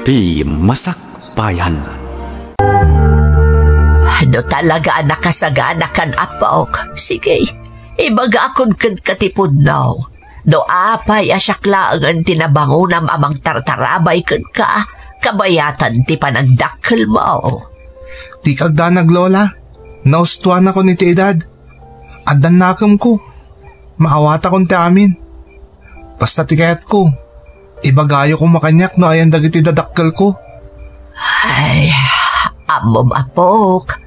ti Masakbayan. Ano talaga nakasagana kan apok? Sige, ibaga akon kan katipod now. Do apay asyaklaangan tinabangunam amang tartarabay kan ka, kabayatan ti panagdakkel mo. Ti kagdanag lola, naustuan ako ni ti edad. Addan nakam ko, maawata kon ti amin. Basta ti kayat ko, ibagayo ko makanyak no ayan dagiti dadakkel ko. Ay, amom apok.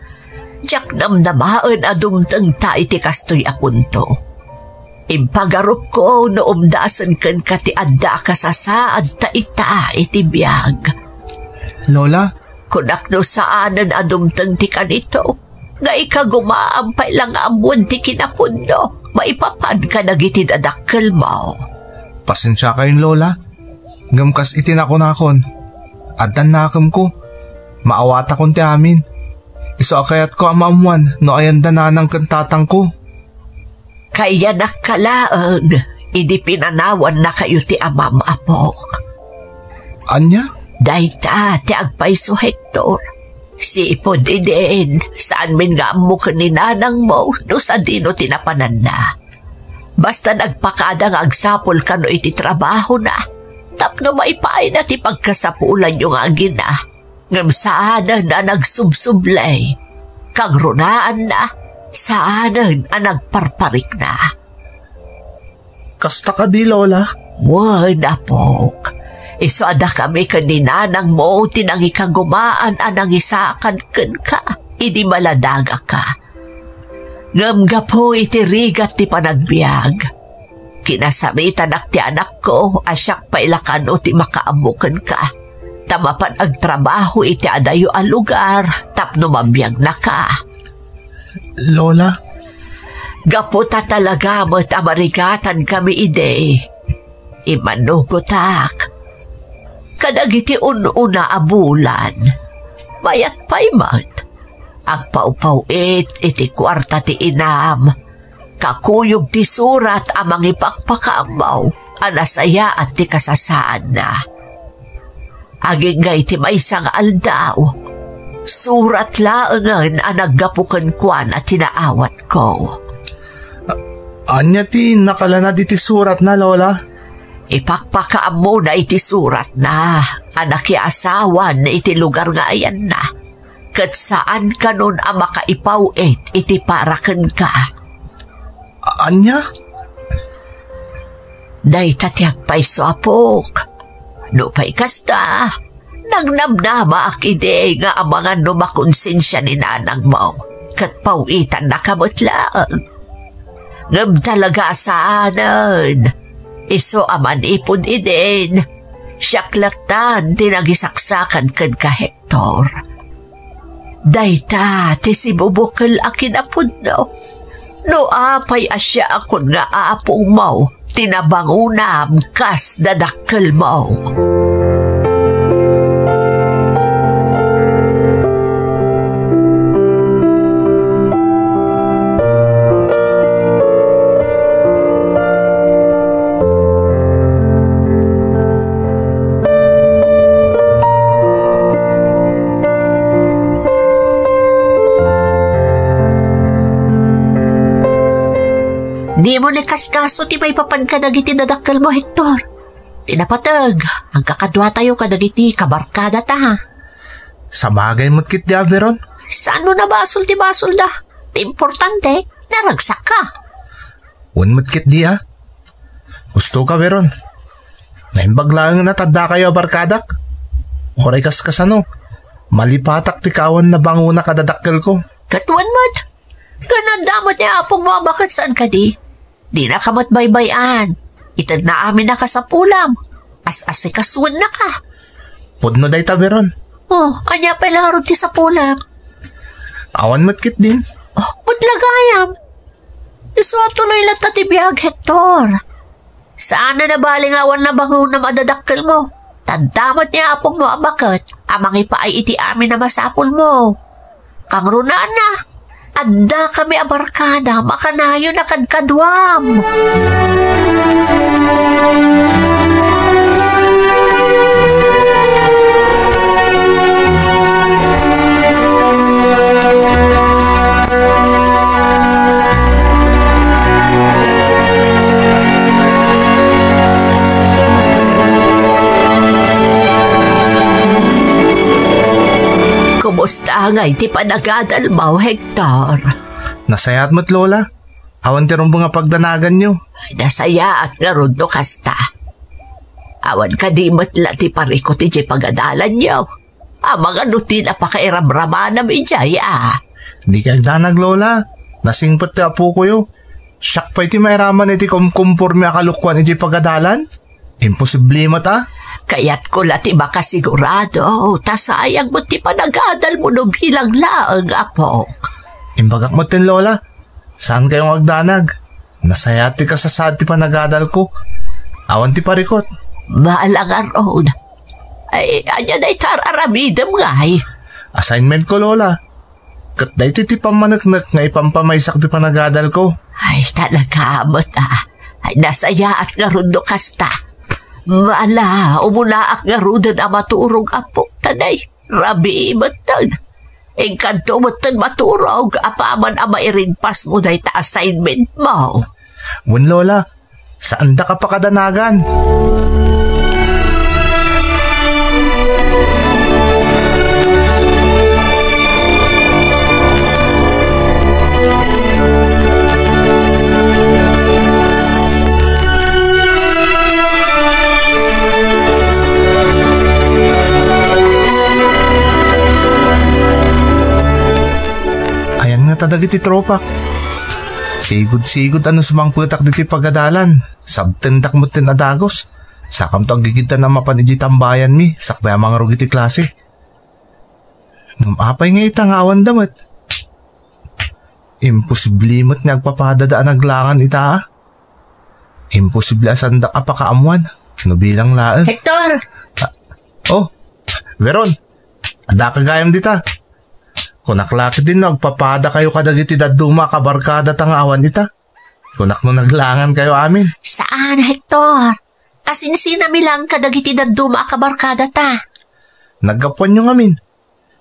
Diyak namnamaan adumtang ta iti kastoy apunto. Impagarup ko no umdasan kan kati adda kasasaad ta ita iti biyag. Lola? Kunak no saanan adumtang ti kanito. Nga ikagumaampay lang amon ti kinapundo. Maipapad ka nagiti dadakkel mo. Pasensya kayo lola. Ngamkas itinakon-akon. Addan nakam ko. Maawata kon ti amin. Iso akayat ko amamuan no ayan dananang kantatang ko. Kaya nakalaan, idi pinanawan na kayo ti amam apok. Anya? Dayta ti agpaiso Hector. Si ipod idin, saan min nga mo kaninanang mo no sa dino tinapanan na. Basta nagpakadang agsapol ka no iti trabaho na. Tapno maipaay na ti pagkasapulan yung agin na. Ngam saanan na nagsubsublay. Kagrunaan na, saanan ang nagparparik na. Kasta ka di, Lola? Word, apok. Iso ada kami kaninanang mo, tinangi kang gumaan anang isakan ka, idi maladaga ka. Ngam ga po iti rigat ti panagbiag. Kinasamitan ak ti anak ko, asyak pailakan o ti makaamukan ka. Tamapan agtrabaho iti adayo a lugar, tapno mabiyag na ka. Lola? Gaputa talaga mo't amarigatan kami ide. Imanugotak. Kadagiti ununa abulan. Mayat pa'y man. Agpaupaw-it iti kwarta ti inam. Kakuyog ti surat amang ipakpakamaw. Anasaya at ti kasasaan na. Agingay ti maysang aldaw. Surat laangan ang naggapukan kwan at tinaawat ko. Anya ti nakalana di ti surat na, Lola? Ipakpakaam mo na iti surat na. Anak asawan na iti lugar nga ayan na. Kat saan ka nun ang makaipawit iti parakan ka. Anya? Day tatiag pa'y apok. No pa'y kasta, nagnamnama akide nga amangan no makonsensya ni nanang mo, kat pawitan na kamutlaan. Ngam talaga saanan, iso aman ipon idin, siyaklatan tinagisaksakan kan ka Hector. Dayta, tisibubukal akin apod no apay asya akon nga aapong mo, tinabangunam kas dadakkel mo. Di mo nakaskaso ti may papanka dagiti dadakkel mo, Hector. Tinapatag, ang kakadwa tayo kadagiti kabarkada ta. Sa bagay mo't kit di Averon? Saan mo na basol ti basol da? Ti importante, naragsak ka. Un mo't kit di ha? Gusto ka, Veron? Naimbag lang natanda kayo barkadak? Oray kaskasano, malipatak ti kawan na banguna kadadakkel ko. Katuan mo't, kanandamot niya apong mga bakit saan ka di? Di na kamat baybayan. Itad na amin na ka sa pulam. As-asi kasuan na ka. Pudno day taberon. Oh, anya pa laro ti sa pulam. Awan matkit din. Oh, putlagayam. Iso tuloy lang tatibiyag, Hector. Saan na nabaling awan na bango na madadakkel mo? Tandamot niya apong mo abakat. Amang ipaay iti amin na masapul mo. Kang runaan na. Adda kami abarkada, makanayo na kadkadwam. Kamusta nga iti panagadal mo, Hector? Nasayat mo't lola. Awan tirong mga pagdanagan nyo. Nasaya at ngarundo kasta. Awan ka di matla ti parikot iti pagadalan nyo. Mga nuti na pakairamrama namin dyan, Di ka agdanag lola. Nasingpot ti apo ko yo. Siyak pa iti mairaman iti kumkumpurmi akalukwan iti pagadalan. Imposible mo ta. Kaya't ko lati baka sigurado, tasayang mo ti panagadal mo no bilang laang apok. Imbagak mo tin lola. Saan kayong agdanag? Nasayati ka sa sad ti panagadal ko. Awan ti parikot. Maalang aron. Ay, anya na itararamidam nga Assignment ko lola. Kat da iti ti pamanaknak nga ipampamaysak ti panagadal ko. Ay, talaga amot Ay, nasaya at ngarundo kasta. Maala, umulaak ngarudan ang maturong apok tanay. Rabi matag. Engkanto matag maturog, apaman ang mairinpas mo na ita assignment mo. Wan lola, saan da ka pa kadanagan? Tadagiti tropa. Sigod-sigod ano sumang putak diti pagadalan. Sabtendak mo tin adagos. Sakam to ang gigitan na mapaniji tambayan mi. Sakbay ang mga rugiti klase. Ngumapay nga itang awan damat. Imposible mo't nagpapadadaan naglangan ita. Imposible asandak apakaamuan. No bilang laan. Hector! Oh, Veron. Ada kagayam dita. Kunaklaki din nagpapada kayo kadagiti daduma kabarkada tangawan ita. Kunak no naglangan kayo amin. Saan, Hector? Kasinsina mi lang kadagiti daduma kabarkada ta. Naggapuan nyo ngamin.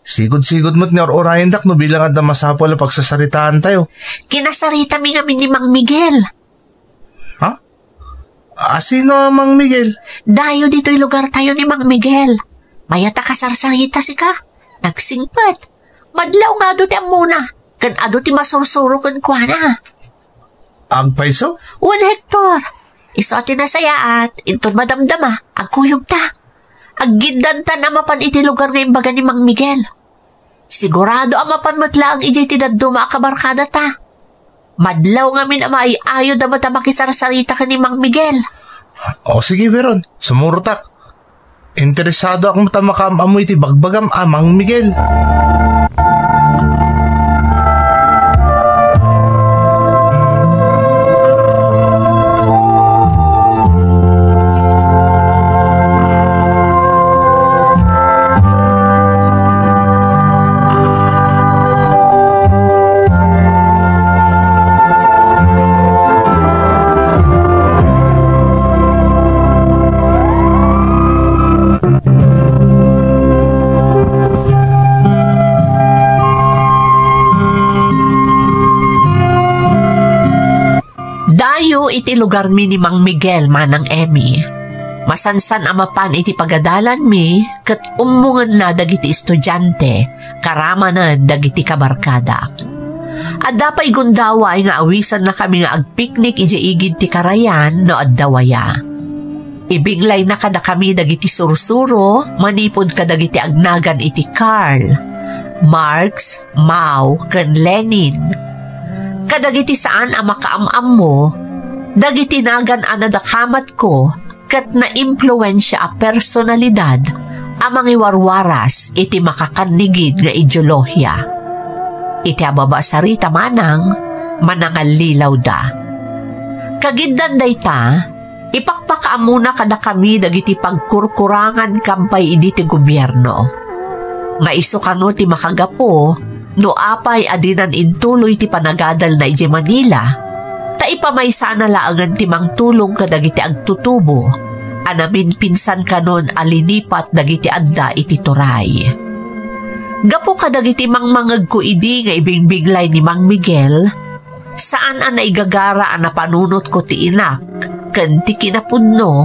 Sigod-sigod mo't ni or-orayan dak no bilang adda masapol pagsasaritaan tayo. Kinasarita mi ngamin ni Mang Miguel. Ha? Sino Mang Miguel? Dayo dito'y lugar tayo ni Mang Miguel. Mayata kasarsarita si ka. Nagsingpad. Madlaw nga do ti muna. Kan ado ti masursuro kan kwa na. Agpaiso? Wan Hector. Iso ti nasayaat. Intod madamdama. Agkuyog ta. Aggindan ta na mapan iti lugar nga imbaga ni Mang Miguel. Sigurado ang mapan matla ang iji ti daduma kabarkada ta. Madlaw nga min amay ayo da mata makisarsarita ka ni Mang Miguel. O sige Veron. Sumurtak. Interesado akong tamakam amoy ti bagbagam Mang Miguel. Iti lugar mi ni Mang Miguel manang Emmy. Masansan amapan iti pagadalan mi ket umungan na dagiti estudyante karama na dagiti kabarkada. Adda pay gundaway nga awisan na kami nga agpiknik iti igid ti karayan no addawaya. Ibiglay na kada kami dagiti sursuro manipod kadagiti agnagan iti Carl, Marx, Mao ken Lenin. Kadagiti saan ang makaamam mo dagiti nagan anadakamat ko kat na-impluensya a personalidad amang iwarwaras iti makakanigid nga ideolohiya. Iti ababa sarita manang manangalilaw da. Kagiddan dayta, ipakpakaamuna kada kami dagiti pagkurkurangan kampay iditi gobyerno. Nga iso kano ti makagapo no apay adinan intuloy ti panagadal na iti Manila. Ta ipamaysa na laangan timang tulong kadagiti agtutubo, anamin pinsan kanon alinipat dagiti adda iti turay. Gapo kadagiti mangmangag ko idi nga ibingbiglay ni Mang Miguel, saan ang naigagara ang napanunot ko ti inak, kanti kinapunno,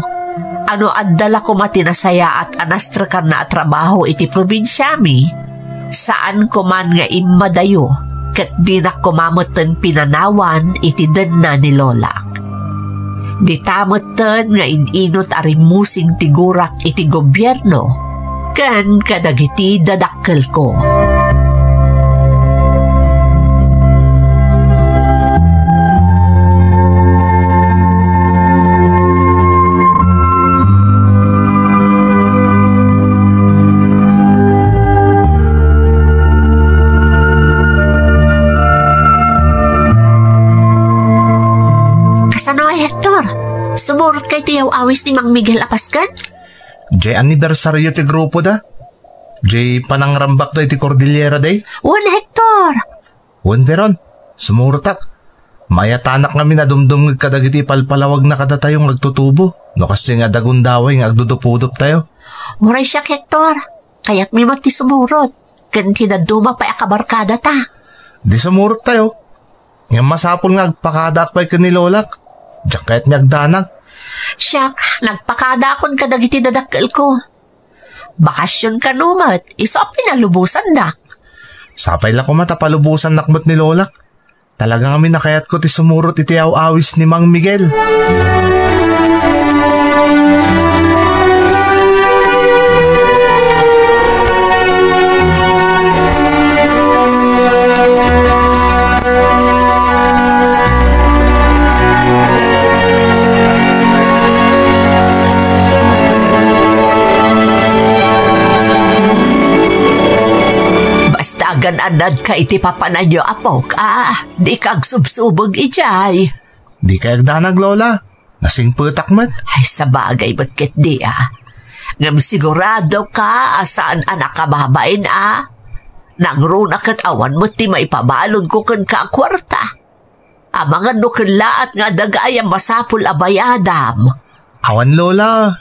ano addala ko matinasaya at anastra ka na trabaho iti probinsyami, Saan ko man nga imadayo, kat di na kumamutan pinanawan iti den na ni Lolak. Di tamutan nga inot arimusing tigurak iti gobyerno, kan kadagiti dadakkel ko. Hector, sumurot kay tiyaw awis ni Mang Miguel Apaskan? Jay anibersaryo ti grupo da. Jay panangrambak da iti Cordillera day. Wan Hector! Wan veron, sumurotak. Mayatanak kami na dumdum kadagiti palpalawag na kada tayong agtutubo. No kasi nga dagundaway nga agdudupudop tayo. Muray siya Hector, kaya't may mati sumurot. Kanti na duma pa akabarkada ta. Di sumurot tayo. Nga masapol nga agpakadak pa'y kanilolak. Diyak kahit nagdanag. Siyak, nagpakadakon ka dagiti dadakkel ko. Bakasyon ka numat, iso pinalubusan dak. Sapay la ko matapalubusan nakmat ni Lolak. Talaga kami nakayat ko ti sumurot iti awis ni Mang Miguel. Gananad ka iti papanadyo apok, di kag subsubog ijay. Di kag danag, Lola. Nasing putak mat. Ay, sa bagay ba't kit di, Ngam sigurado ka, saan anak ka babain, Nangruna kat awan mo ti maipabalon ko kan ka kwarta. Mga nukilaat nga dagayang masapul abayadam. Awan, Lola.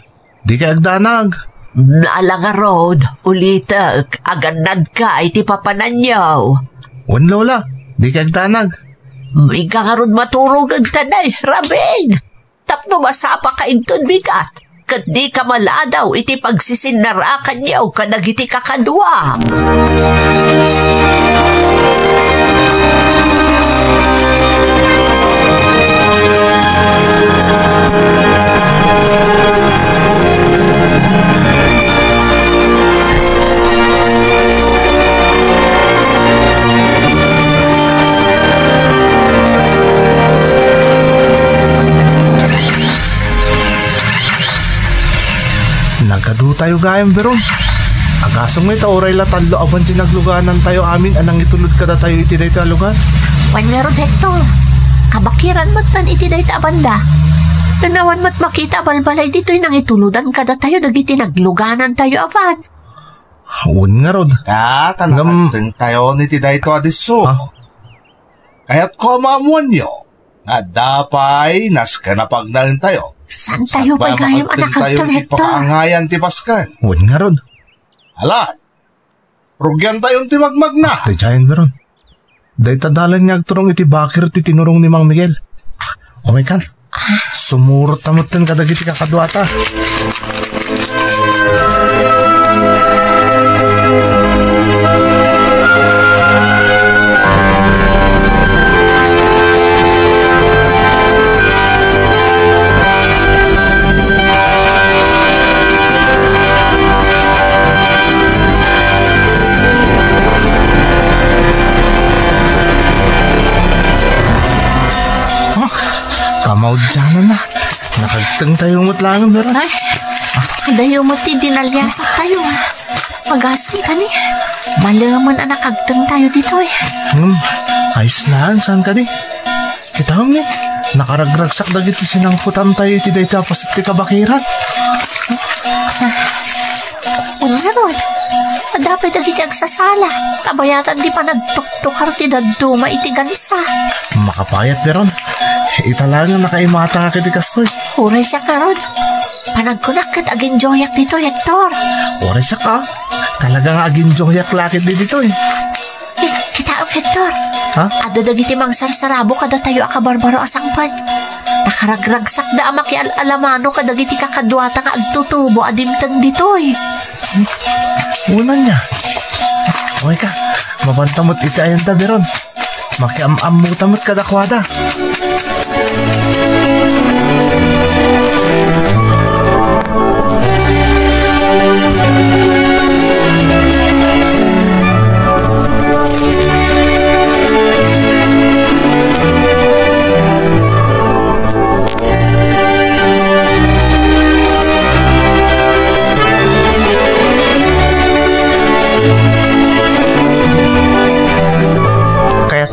Di kag danag. Naalanga road, ulitak, aganad ka, iti papananyaw. Wan, Lola, di kag tanag. May kakarod maturog ang tanay, Rabin. Tapno masapa ka intun bigat, kat di ka maladaw, iti pagsisinarakan yaw, kanagiti kakadwa. Nagadu tayo gayam beron. Agasong may tauray latadlo aban tinagluganan tayo amin anang itulod kada tayo iti dayta lugar. Wan meron Hector, kabakiran matan iti dayta abanda. Nanawan mat makita balbalay dito'y nang ituludan kada tayo dagiti nagluganan tayo aban. Un nga rod. Tanakateng tayo niti dayto adiso. Kaya't ko maamuan nyo nga dapay nas kanapagnalan tayo. Saan tayo pa gayam anak Hector? Ipakaangayan ti Paskan. Un nga rod. Alan, rugyan tayong ti magmagna. Di jayan beron. Dayta dalan niya agturong iti bakir ti tinurong ni Mang Miguel. O may kan. Sumurot tamutin kadagiti kakadwata. Kamaud dyan na. Nakagtang tayo matlangan meron. Ay, dayo mo ti dinalyasak tayo Magasang ka ni. Malaman na nakagtang tayo dito Ayos lang, saan ka di? Kita ni, nakaragragsak dagiti sinangputan tayo iti day tapas at ti kabakiran. Ungarod, dapat na diti agsasala. Kabayatan di pa nagtuktukar ti daduma iti gansa. Makapayat meron. Italangan nakaimata ka kiti kastoy. Uray siya karod. Panagkunak kat aging joyak dito, Hector. Uray siya ka. Talagang aging joyak lakit dito Kita Hector. Ha? Adadagiti mang sarsarabo kada tayo akabarbaro asangpad. Nakaragragsak da amaki alamano kadagiti kakadwata nga agtutubo adimtang dito Una niya. Okay ka, mabantamot iti ayan tabiron. Makiam-amutamot ka dakwada.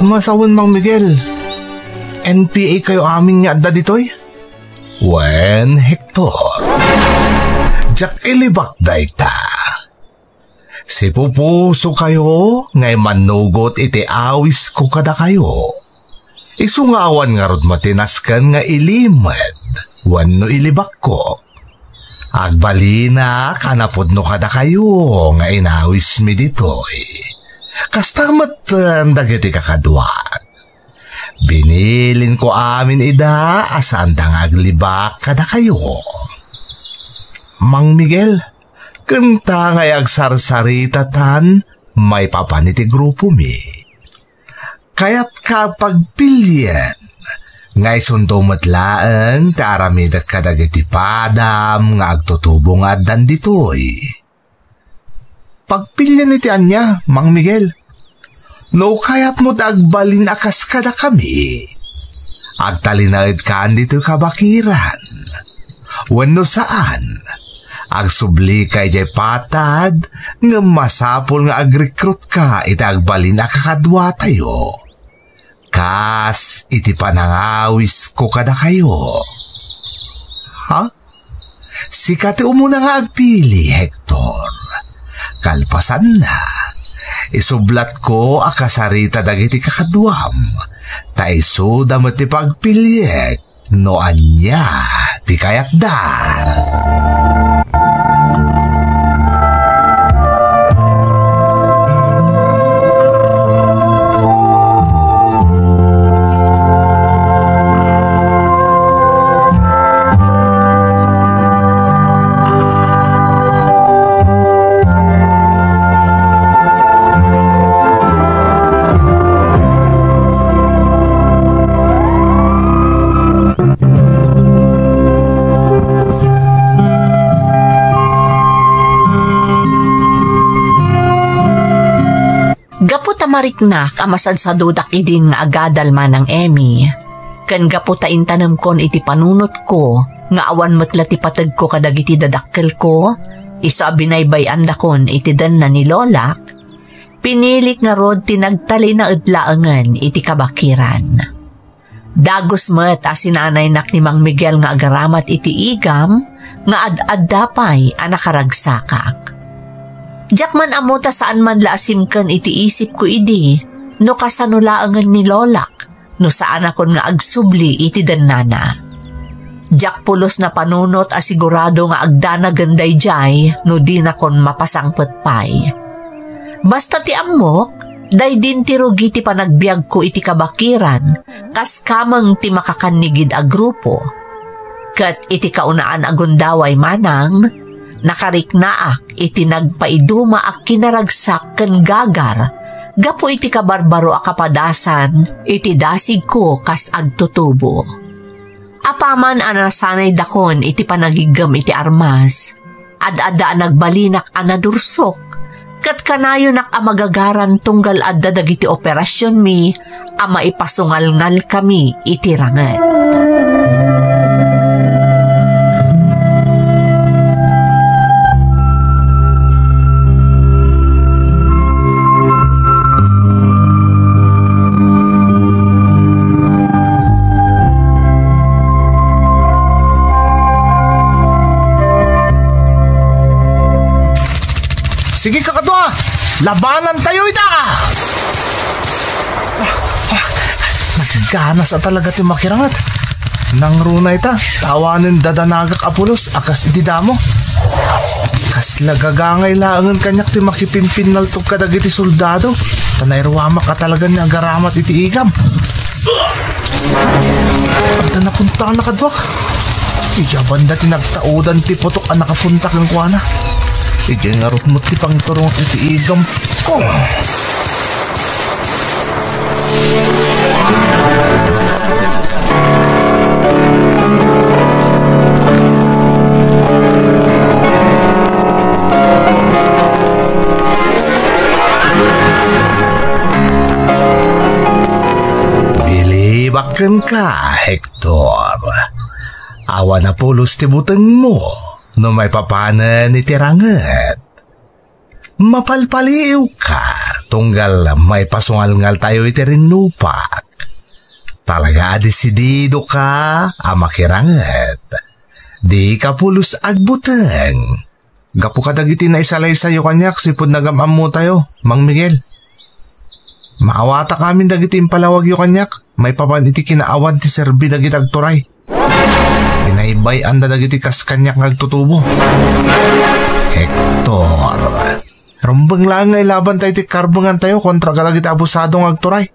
Masawon Mang Miguel, NPA kayo amin nga adda ditoy? Wen Hector, jak ilibak day ta. Si pupuso kayo, ngay manugot iti awis ko kada kayo. Isungawan nga rod matinaskan nga ilimed, wano ilibak ko. Agbalina, kanapod no kada kayo, nga inawis mi ditoy. Kastamat dagiti kakadwat. Binilin ko amin ida asan dang aglibak kada kayo. Mang Miguel, kanta ngay agsarsarita may papaniti grupo mi. Kaya't kapag pilyen, ngay sundo matlaan taaramidat kadagiti padam nga agtutubong addan ditoy. Pagpilyan iti anya, Mang Miguel. No kayat mo agbalin akas kada kami. Agtalinaid kaan dito kabakiran. Wano saan? Agsubli kay jay patad nga masapol nga agrekrut ka iti agbalin akakadwa tayo. Kas iti panangawis ko kada kayo. Ha? Sikati umuna nga agpili, Hector. Kalpasan na, isublat ko akasarita dagiti kakadwam, taiso damat ti pagpilyek, no anya ti kayakdan. Marik na kamasad sa dudak idin nga agadal man ng Emmy. Kan gaputain tanam kon iti panunot ko, nga awan matla ti patag ko kadagiti dadakkel ko, isa binaybayan dakon iti dan na ni Lolak, pinilik nga rod tinagtali na idlaangan iti kabakiran. Dagos met asinanay nak ni Mang Miguel nga agaramat iti igam, nga ad-ad dapay anakaragsakak. Diyak man amuta saan man laasimkan iti isip ko idi, no kasanulaangan ni Lolak, no saan akon nga agsubli iti danana. Diyak pulos na panunot asigurado nga agdana ganday jay, no di na kon mapasangpet pay. Basta ti amok, day din ti rugi ti panagbiag ko iti kabakiran, kas kamang ti makakanigid a grupo. Kat iti kaunaan agundaway manang, nakariknaak iti nagpaiduma ak kinaragsak ken gagar, gapo iti kabarbaro a kapadasan, iti dasig ko kas agtutubo. Apaman anasanay dakon iti panagigam iti armas, ad-ada nagbalinak anadursok, kat kanayo nak amagagaran tunggal adda dagiti operasyon mi, ama ipasungal-ngal kami iti ranget. Sige kakadwa, labanan tayo ita! Nagganas at talaga ti makirangat. Nang runa ita, tawanin dadanagak apulos akas iti damo. Kas lagagangay laangan kanyak ti makipinpinaltog kadag iti soldado. Tanayruwamak at talaga ni agaramat iti igam. Pagda napunta na kadwak. Iyaban na tinagtaudan ti putok ang nakapunta kang kuwana. Iti nga rot mo ti pangturong iti igam ko. Bilibakan ka, Hector. Awa na pulos ti buteng mo no may papanan ni tiranget. Mapalpaliw ka tunggal may pasungal-ngal tayo iti rinupak. Talaga desidido ka amakiranget. Di ka pulos agbuteng. Gapu ka dagiti na isalay sa'yo kanyak sipod nagamam mo tayo, Mang Miguel. Maawata kami dagiti impalawag yu kanyak. May papan iti kinaawad ti serbi dagiti agturay. Pinaibay anda dagiti kas kanyak ngagtutubo. Hector, rumbang lang ngay laban tayo ti karbungan tayo kontra galagiti abusadong agturay.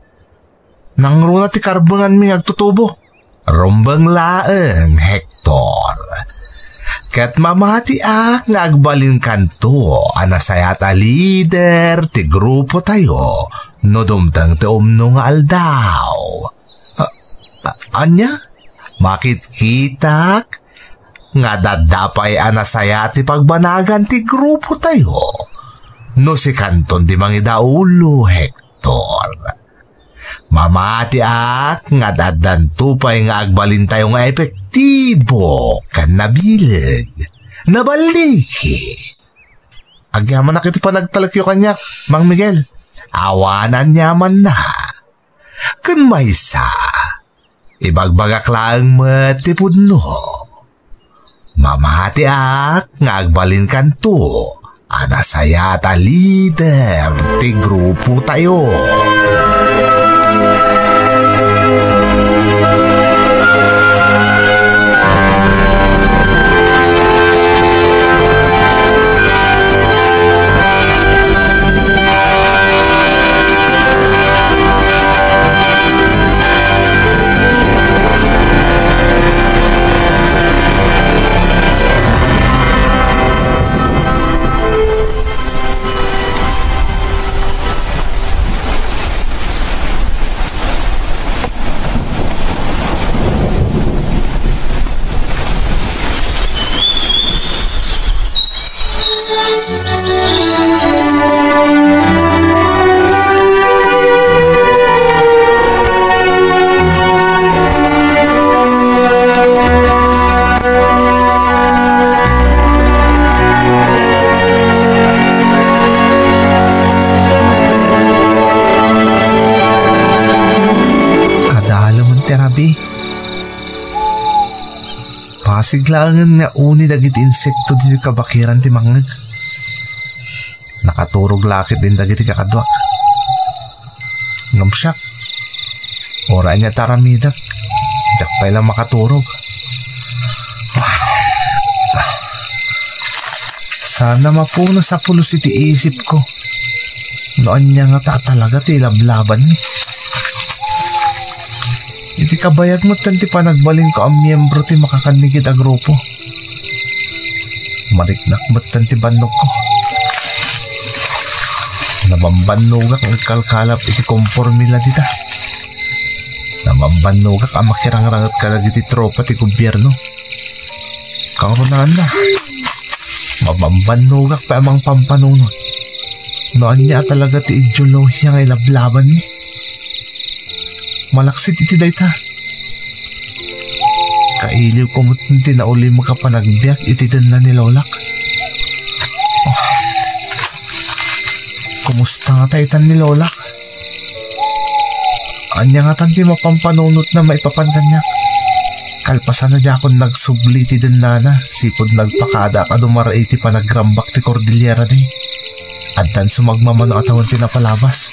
Nangruna ti karbungan mi ngagtutubo. Rumbang laeng, Hector. Kat mamati nga agbalin kanto anasayat a lider ti grupo tayo no dumtang ti umno nga aldaw. Anya? Makit kitak? Nga dadapay anasayat ti pagbanagan ti grupo tayo no si kanton ti mangidaulo, Hector. Mamati nga dadantupay nga agbalin tayo nga epektibo kan nabilig, nabaliki. Agyaman na kiti pa nagtalakyo kanyak, Mang Miguel. Awanan yaman na. Kan maysa, ibagbagak lang matipod no. Mamati nga agbalin kanto, anasaya ta lider ti grupo tayo. Pasiglangan nga uni dagiti insekto di kabakiran ti mangag. Nakaturog lakit din dagiti kakadwa. Ngamsyak. Ora niya taramidak. Diyak pa ilang makaturog. Sana mapuna sa pulos iti isip ko. Noon niya nga tatalaga ti lablaban ni. Iti kabayag mo tanti pa nagbalin ko ang miyembro ti makakanligid a grupo. Mariknak mo tanti bandog ko. Namambanugak ang kalkalap iti kompormila dita. Namambanugak ang makirangrangat kalag iti tropa ti gobyerno. Karonan na. Mamambanugak pa amang pampanunod. Noon niya talaga ti ideolohiya nga ilablaban ni. Malaksit iti dayta. Kailiw ko mo tinauli mo ka panagbiyak iti din na nilolak. Oh. Kumusta nga taytan nilolak? Anya nga tanti mapampanunot na maipapan kanya. Kalpasan na dya akong nagsubli iti din nana, sipod nagpakada ka dumara iti panagrambak ti Cordillera day. Adtan sumagmamano atawan tinapalabas.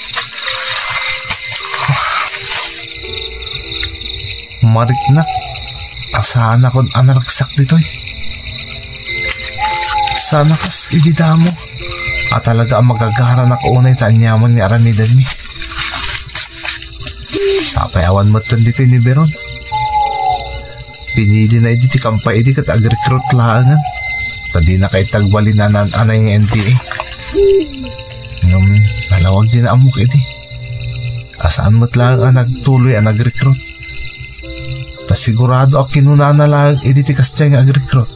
Marik na, asahan akong anaragsak dito'y. Sana kas ididamo, at talaga ang magagara na kaunay taanyaman ni aramidan ni. Sapay awan mo dito ni Beron. Pinili na iditi kampay idi kat agrekrut laangan. Tadi na kay tagbalinanan anay ng NTA. Nalawag din na amok iti. Asaan mo't lang ang nagtuloy ang nag-recruit. Ta sigurado ang kinuna na lang iti tikas dyan ang nag-recruit.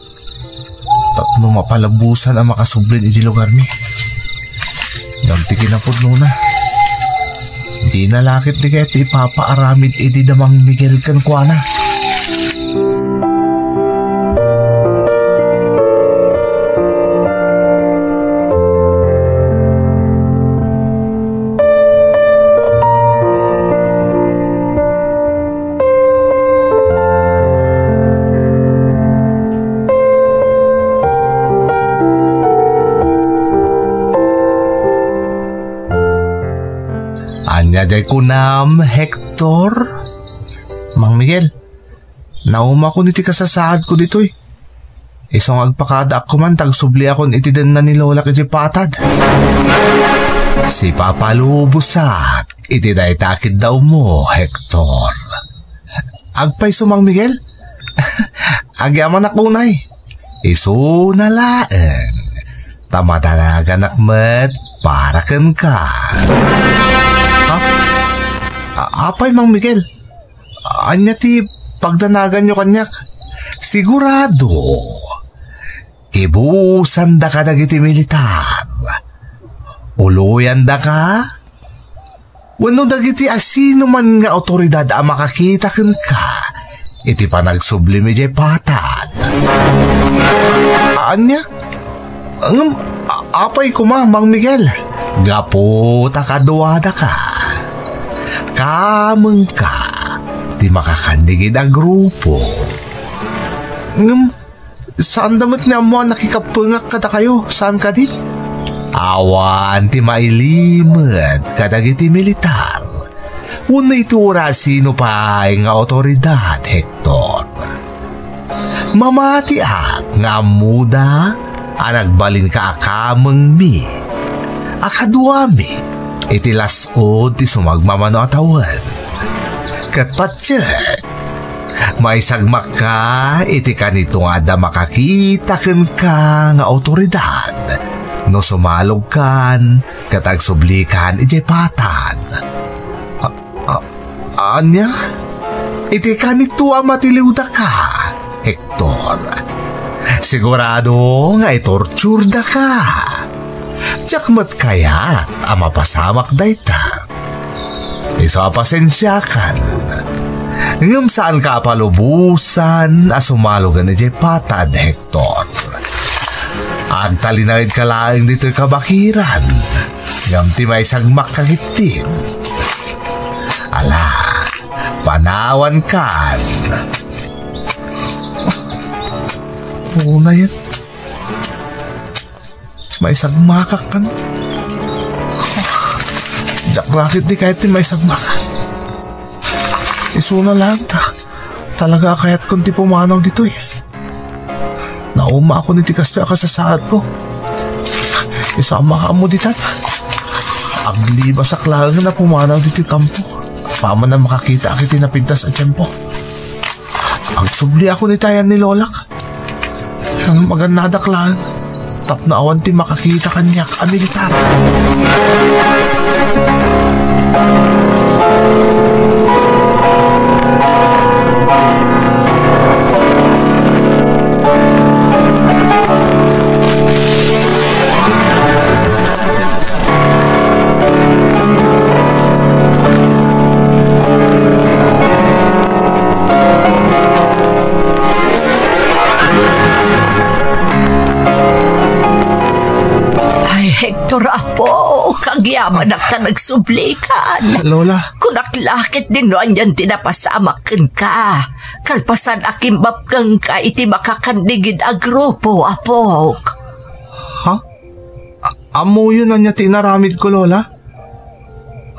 Tapno mapalabusan ang makasublin iti lugar mi. Ganti kinapod nuna. Di na lakit di kaya ti ipapaaramid iti damang Miguel Cancwana. Anyajay kunam, Hector. Mang Miguel, nauma ko niti kasasaad ko dito eh. Isang agpakada ako man, tagsubli akon iti den na ni Lola kiti patad. Si Papa Lubusak, iti day takid daw mo, Hector. Agpay so, Mang Miguel? Agyaman akunay. Iso na laeng. Tamatanagan akmet, para ken ka. Apay, Mang Miguel. Anya ti pagdanagan nyo kanyak. Sigurado. Ibusan da ka dagiti militar. Uluyan da ka. Wano dagiti asino man nga otoridad ang makakita ka. Iti pa nagsublimi jay patad. Anya? Apay ko, Mang Miguel. Gapo takaduada ka. Kameng ka, di makakandigid ang grupo. Saan damat nga mo nakikapungak kada kayo? Saan ka din? Awan ti mailimad kadagiti militar. Una itura sino pa nga otoridad, Hector. Mamati nga muda anagbalin ka akameng mi. Akaduami iti lasod ti sumagmamano atawan. Katpatsyek, may sagmak ka iti kanito nga da makakita ken ka nga otoridad. No sumalog kan, katagsublikan iti patad. Anya? Iti kanito ang matiliwda ka, Hector. Sigurado nga itorture da ka. Tiyakmat kayat ang mapasamak dayta. Isa pasensyakan. Ngam saan ka palubusan asumalogan ni patad, Hector. Ang talinawid ka lang dito'y kabakiran. Ngam ti may sagmak kagitin. Ala, panawan kan. Oo na yan. May sagmakak kan. Jack, bakit di kahit may sagmakak? Iso na lang ta. Talaga kahit kung di pumanaw dito eh. Nauma ako ni Tikasto akasasaad ko. Isama ka mo ditan. Agliba sa klaga na pumanaw dito yung kampo. Pama na makakita akit napintas at tiyempo. Ang subli ako ni Tayan ni Lolak. Ang maganadak lang. Tap na awan ti makakita kanyak ang militar. Hector, apo, kagyaman ka nagsublikan. Lola. Kunaklakit din no anyan tinapasamakan ka. Kalpasan akimbap kang ka iti makakandigid a grupo, apok. Ha? Amo yun na niya tinaramid ko, Lola?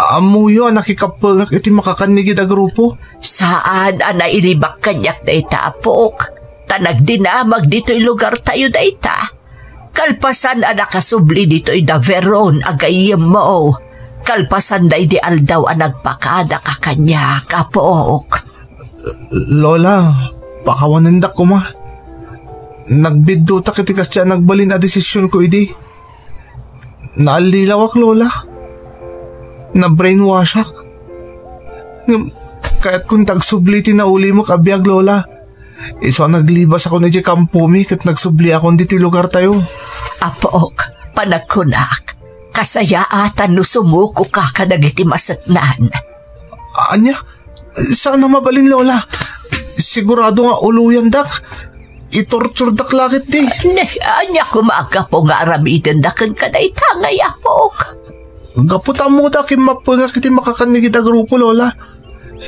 Amo yun nakikapagak iti makakandigid a grupo? Saan ana ilibak kanyak na ita, apok? Tanagdinamag dito'y lugar tayo na ita. Kalpasan ang nakasubli dito'y da Veron agayim mo. Kalpasan da di aldaw ang nagpakada ka kanya, kapok. Lola, pakawanindak ko ma. Nagbiddo ta kitikas siya nagbalin a desisyon ko idi. Naalilaw ak, Lola. Na brainwash ak. Kaya't kung tagsubliti na uli mo kabiyag, Lola. Iso naglibas ako na di kampumi kat nagsubli ako diti lugar tayo. Apok, panagkunak. Kasaya atan no sumuko ka kadagiti masatnan. Anya? Saan na mabalin, Lola? Sigurado nga uluyan dak. Itorture dak lakit di. Anya kumaga po nga aramidan dakan kaday tangay, Apok. Gaputa mo dak imapanga kiti makakanigita grupo, Lola.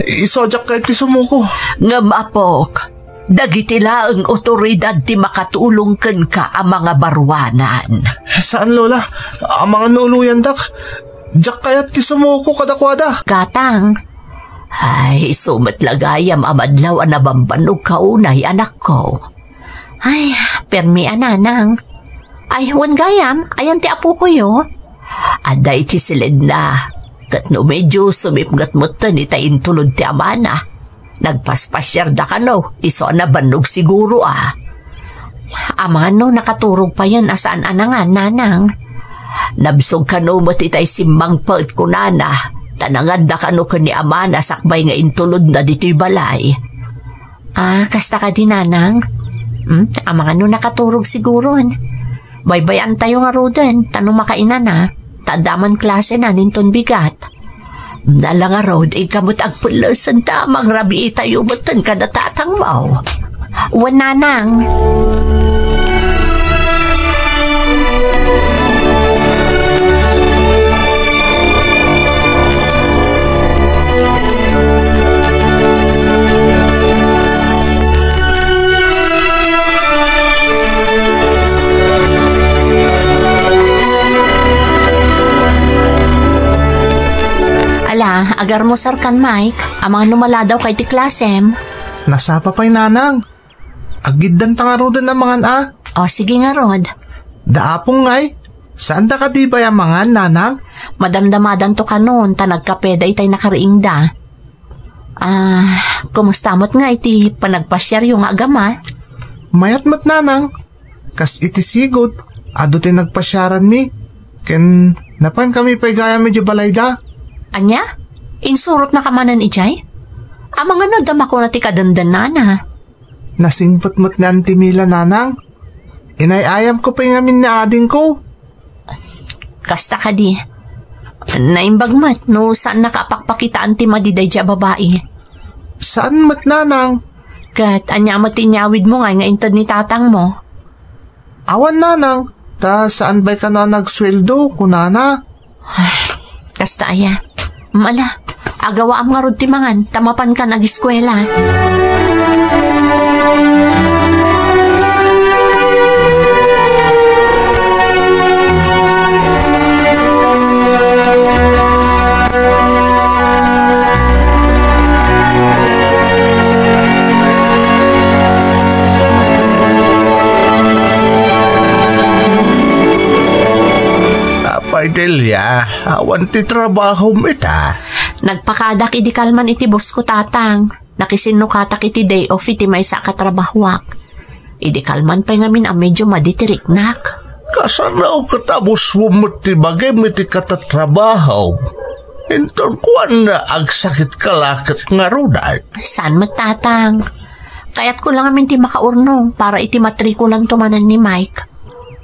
Isojak kahit ti sumuko. Nga Apok, dagiti laeng otoridad ti makatulong ken ka ang mga barwanan. Saan, Lola? Ang mga nuluyan dak. Jak kayat ti sumuko kadakwada. Gatang. Ay, sumatlagayam amadlaw ang nabambanog kaunay, anak ko. Ay, permi ananang. Ay, huwan gayam, ayan ti apo ko yo. Aday ti silid na. Kat no medyo sumipngat mo ta ni tayin tulod ti amana. Nagpaspasyar da ka no, iso na banog siguro ah. Amano nakaturog pa yan asaan anangan, nanang. Nabsog ka no matitay simbang paut ko nana. Tanangad da ka no ka ni amana sakbay nga intulod na dito'y balay. Kasta ka din, nanang. Amang ano nakaturog siguro. Baybayan tayo nga roden, tanong makainan na. Tadaman klase na ninton bigat. Nala nga road, kamot agpulasan tamang rabi tayo batan kadatatang mau. Wan, nanang. Agar mo sarkan, Mike, ang mga numala daw kay ti klasem. Nasapa pa'y nanang. Agiddan ta nga rodan ang mga O sige nga, Rod. Daapong ngay, saan da ka di ba yung mga nanang? Madamdamadan to ka noon, ta nagkapeda itay nakariing da. Kumusta mo't nga iti panagpasyar yung agama? Mayat mat nanang, kas iti sigod, ado tayo nagpasyaran mi. Ken napan kami pa'y gaya medyo balay da. Anya? Insurot na kamanan ijay? Amang ano dama ko na ti kadandan nana. Nasingpot mo't nga antimila, nanang. Inayayam ko pa yung amin na ading ko. Kasta ka di. Naimbag mat no saan nakapakpakitaan ti madiday dya babae. Saan mat, nanang? Kat anya mo tinyawid mo nga intad ni tatang mo. Awan, nanang. Ta saan ba'y ka na nagsweldo, kunana? Kasta aya. Mala, agawa ang nga rod timangan, tamapan ka nag-eskwela. Delia, awan ti trabaho mita. Nagpakadak iti kalman iti boss ko, tatang. Nakisinukatak iti day off iti may sa katrabahwak. Iti kalman pa ngamin ang medyo maditiriknak. Kasanaw katapos mo ti bagay miti katatrabaho. Inton kuan na agsakit kalakit nga rudan. Saan matatang? Kaya't ko lang amin ti makaurnong para iti matrikulan tumanan ni Mike.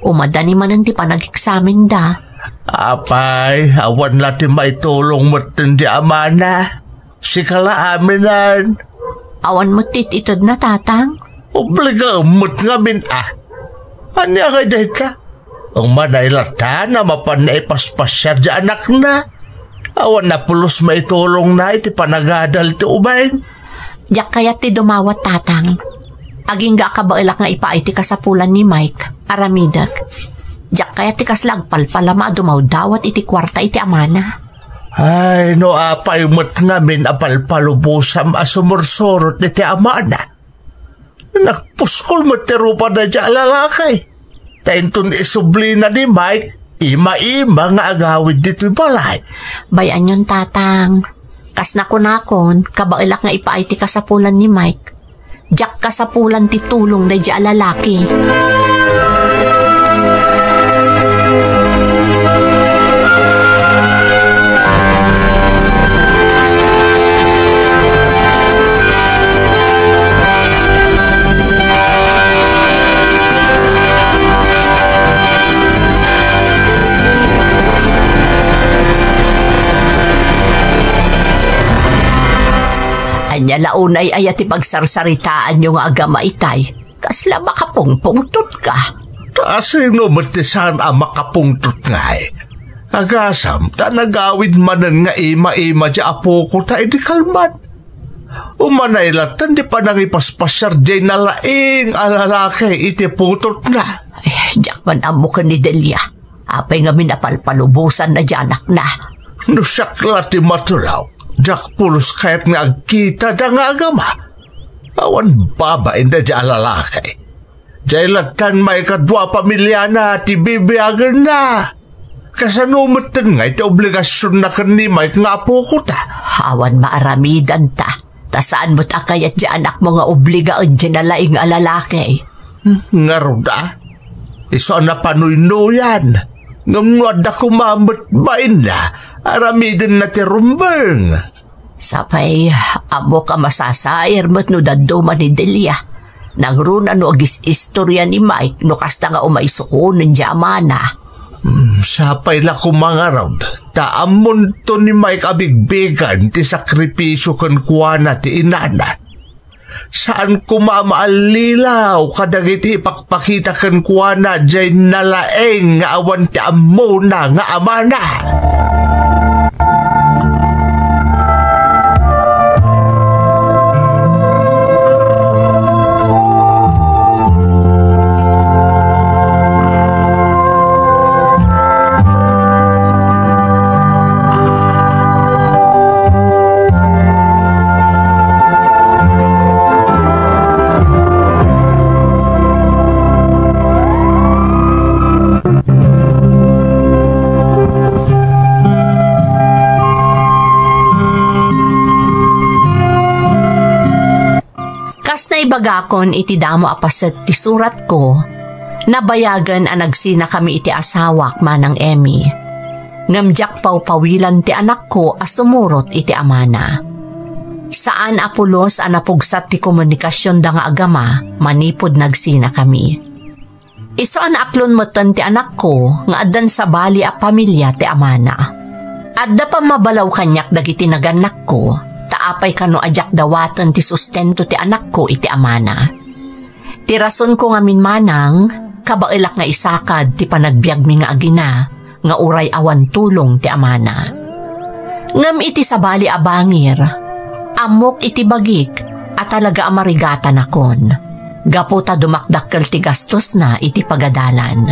Umadani manan ti panag-examen da. Apay, awan natin maitulong mo tindi amana. Sikala aminan. Awan mo tititod na, tatang? Obliga umot ngamin Anya kay dahita? Ang manaylata na mapan na ipaspasyar di anak na. Awan na pulos maitulong na iti panagadal ti ubay. Diyak kaya ti dumawat, tatang. Aging ga kabailak nga ipaiti kasapulan ni Mike, aramidag. Diyak kaya ti kaslag palpalama dumawdawat iti kwarta iti amana. Ay, no apay mo't ngamin apalpalubusam asumursurot iti amana. Nagpuskol mo't terupa na dya lalakay. Taintun isubli na ni Mike, ima-ima nga agawid dito balay. Bayan yun, tatang. Kas nakunakon, kabailak nga ipaiti kasapulan ni Mike. Jak kasapulan ti tulong na dya lalaki. Anya launay ay ati pagsarsaritaan yung agama itay. Kasla makapungpungtot ka. Kasino matisan ang makapungtot nga eh. Agasam, ta nagawid manan nga ima-ima dya apo ko ta edi kalman. Umanay-latan di pa nangipaspasyar dyan na laing alalaki iti putot na. Diyak man amo ka ni Delia. Apay nga minapalpalubusan na dyanak na. Nusakla ti matulaw. Diyak pulos kahit nga agkita da nga agama. Awan babae na dya alalaki. Diyan may kadwa pamilya na ti bibiyagan na. Kasanumatan nga iti obligasyon na kanimay nga apo ko ta. Awan maaramidan ta. Tasaan mo't akayat dya anak mo nga obligaan dyan na laing alalaki. Nga roda. Iso na panuy-nuyan. Ngamnuad ako mamot bain na. Aramidin na ti rumbang. Sapay, amo ka masasayar mo't no daduman ni Delia. Nagruna no agis istorya ni Mike no kasta nga umaisukunan dya amana. Sapay la kumangarod. Taamon to ni Mike abigbigan ti sakripisyo kan kuwana ti inana. Saan kumamaalilaw kadagiti ipakpakita kan kuwana jay nalaeng nga awan ti amona nga amana. Bagakon iti damo apaset ti surat ko, nabayagan ang nagsina kami iti asawak manang Emmy. Ngamjak pawpawilan ti anak ko as sumurot iti amana. Saan apulos ang napugsat ti komunikasyon da nga agama, manipod nagsina kami. Iso an aklon moten ti anak ko nga addan sa bali a pamilya ti amana. Adda pa mabalaw kanyak dagiti naganak ko, taapay kano ajak dawatan ti sustento ti anak ko iti amana. Ti rason ko nga minmanang, kabailak nga isakad ti panagbiag mi nga agina, nga uray awan tulong ti amana. Ngam iti sabali abangir, amok iti bagik, at talaga amarigatan akon. Gaputa dumakdakkel ti gastos na iti pagadalan.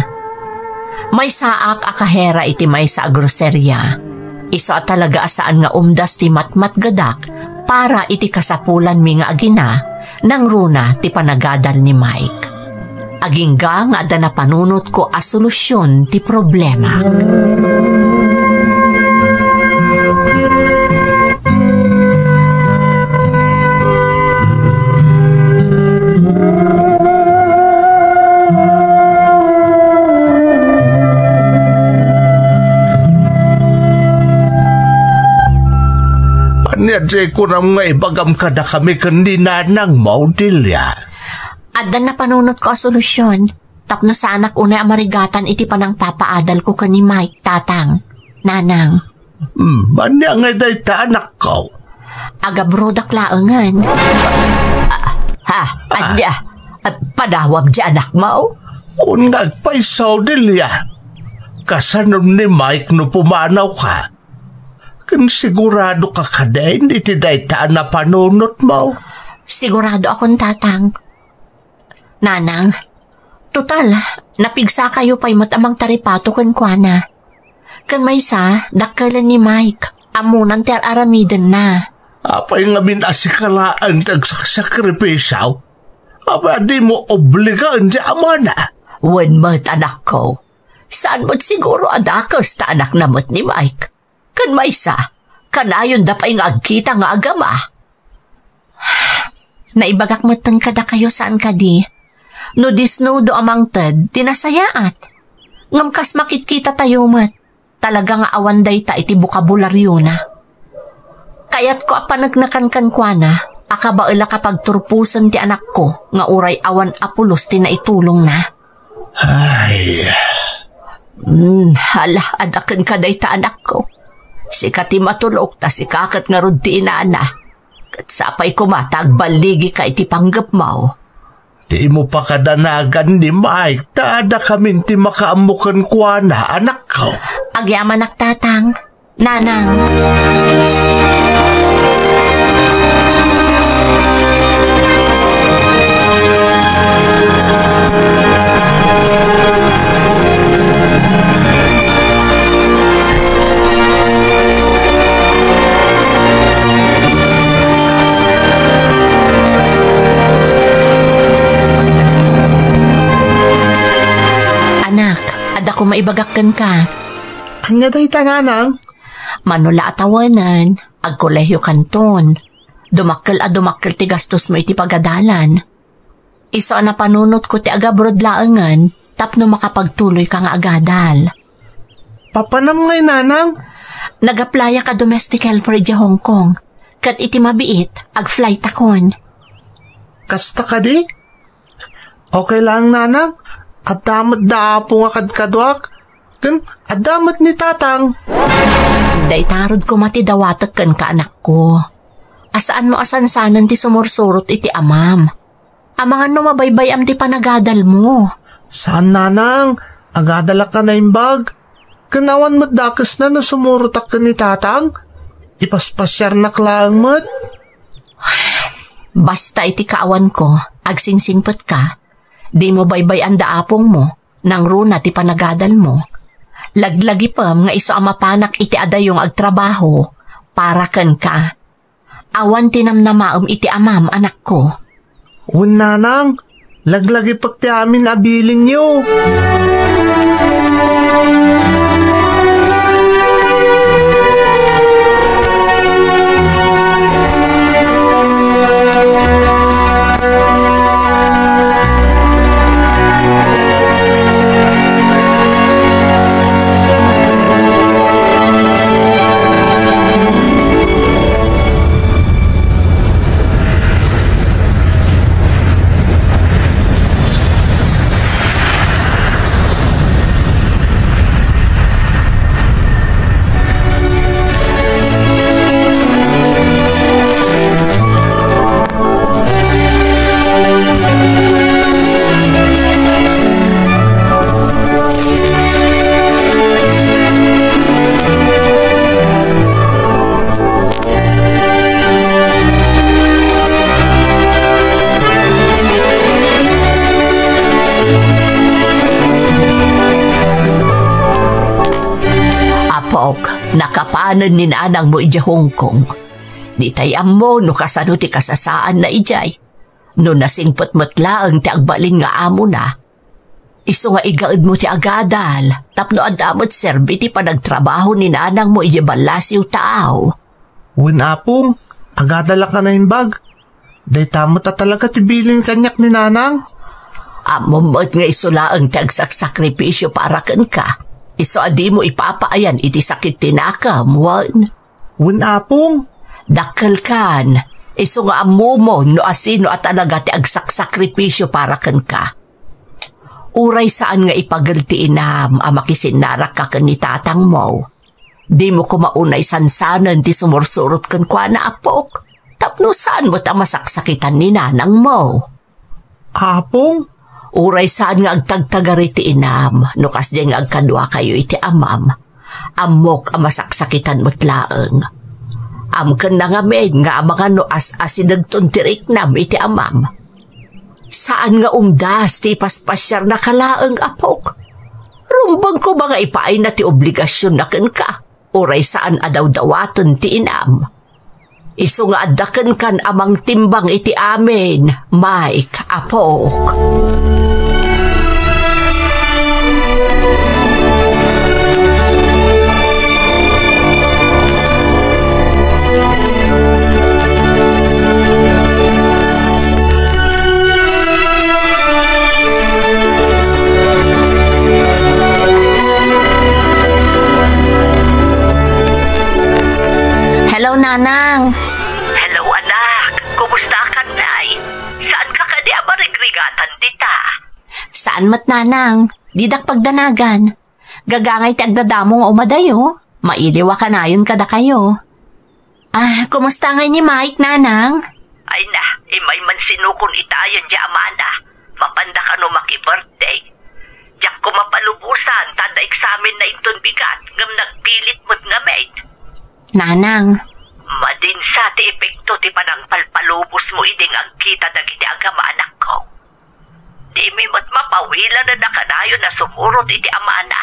May saak akahera iti may sa groserya. Iso at talaga asaan nga umdas ti matmat gadak para iti kasapulan mi nga agina nang runa ti panagadal ni Mike. Agingga nga ada na panunot ko a solusyon ti problema. Niyadjay ko na nga ibagam ka na kami kanina ng Maudilya. Addan na panunot ko a solusyon. Tapno sa anak unay amarigatan iti panang papaadal ko kani Mike, tatang. Nanang. Banya nga day ta anak ko. Agabrodak laengan. Anya? Padawab di anak mo? Kung nagpaisaw Dilya. Kasanom ni Mike no pumanaw ka. Kan sigurado ka kadain iti daytaan na panunot mo. Sigurado akong tatang. Nanang, total, napigsa kayo pa'y matamang taripato kan kuana. Kan may sa, dakkalan ni Mike, amunan ter aramidan na. Apay nga minasikalaan tagsakripisaw. Apa di mo obligaan di amana. Wen mo't anak ko. Saan mo't siguro adakas ta anak na mo't ni Mike? Kan may sa, kanayon da pa'y nga agkita nga agama. Naibagak matang kada kayo saan kadi. No disnudo amang ted, tinasayaat. Ngamkas makitkita tayo mat. Talaga nga awanday ta iti bukabularyo na. Kayat ko apanagnakan kwa na, akabaila kapag turpusan ti anak ko, nga uray awan apulos ti naitulong na. Ay... Hala, adakan ka day ta anak ko. Sikati matulog, ta si kakat nga rod ti inaana. Kat sapay ko matagbaligi ka iti panggap mo. Di mo pa kadanagan ni Mike, taada kamin ti makaamukan kwa na anak ko. Agyaman naktatang, nanang. Ada ko maibagakkan ka. Kanya day tananang? Manula atawanan, agkolehyo kanton. Dumakkel ti gastos mo iti pagadalan. Iso na panunot ko ti agabrod laangan, tapno makapagtuloy ka nga agadal. Papanam ngay nanang? Nagaplaya ka domestic helper di Hong Kong. Kat iti mabiit, ag-flight akon. Kasta ka di? Okay lang nanang? Adamat daapo nga kadkadwak. Kan, adamat ni tatang. Day tarod ko matidawatak kan ka anak ko. Asaan mo asansanan ti sumursurot iti amam. Amangan no mabaybayam ti panagadal mo. Saan nanang? Agadala ka na imbag. Kanawan mo't dakas na no sumurutak ka ni tatang. Ipaspasyar na klaang mo't. Basta iti kaawan ko, agsingsingpot ka. Di mo baybay ang daapong mo, nang runa ti panagadal mo. Laglagi pam nga iso amapanak iti adayong agtrabaho, para kan ka. Awan tinamnamaom iti amam anak ko. Nanang, laglagi pag ti amin abiling nyo. Nakapanan ni nanang mo ija Hong Kong. Di tayam mo no kasano ti kasasaan na ijay. No nasingpot matlaang ti agbalin nga amo na. Iso nga igaad mo ti agadal. Tapno adamot serbi ti panagtrabaho ni nanang mo ija balasiw tao. Apong, agadala ka na imbag. Day tamot ta talaga ti bilin kanyak ni nanang. Amo mo't nga isulaang ti agsakripisyo para kan ka. Iso adi mo ipapaayan iti sakit tinakam, wan. Apong? Dakkel kan. Iso nga amo mo no asino at alaga ti agsakripisyo para kan ka. Uray saan nga ipagalti inam makisinara ka kan ni tatang mo. Di mo kumaunay sansanan ti sumursurot kan kwa na apok. Tapno saan mo ta masaksakitan ni nanang mo? Apong? Uray saan nga agtagtagariti inam, no kas di nga agkadwa kayo iti amam. Amok ang masaksakitan mo't laeng. Amkan na nga med nga mga no as-asinagton tirik nam iti amam. Saan nga umdas ti paspasyar na kalaeng apok? Rumbang ko mga ipaay na ti obligasyon na kan ka. Uray saan adaw-dawaton ti inam. Iso nga adakan kan amang timbang iti amin, Mike, apok. Hello, Nanang. Hello, anak. Kumusta ka, Nay? Saan ka kadi amarigregatan, tita? Saan mat, Nanang? Didak pagdanagan. Gagangay ti agdadamo nga umadayo. Mailiwa ka na yun kada kayo. Kumusta nga ni Mike, Nanang? Ay na, may man sinukon itayan di amana. Mapanda ka no maki-birthday. Diyak ko mapalubusan, tada eksamen na iton bigat, ngam nagpilit mo't nga maid. Nanang. Madinsa ti epekto ti panang palpalubos mo iding agkita dagiti agama anak ko. Di mi mo't mapawila na nakanayo na sumurot iti amana.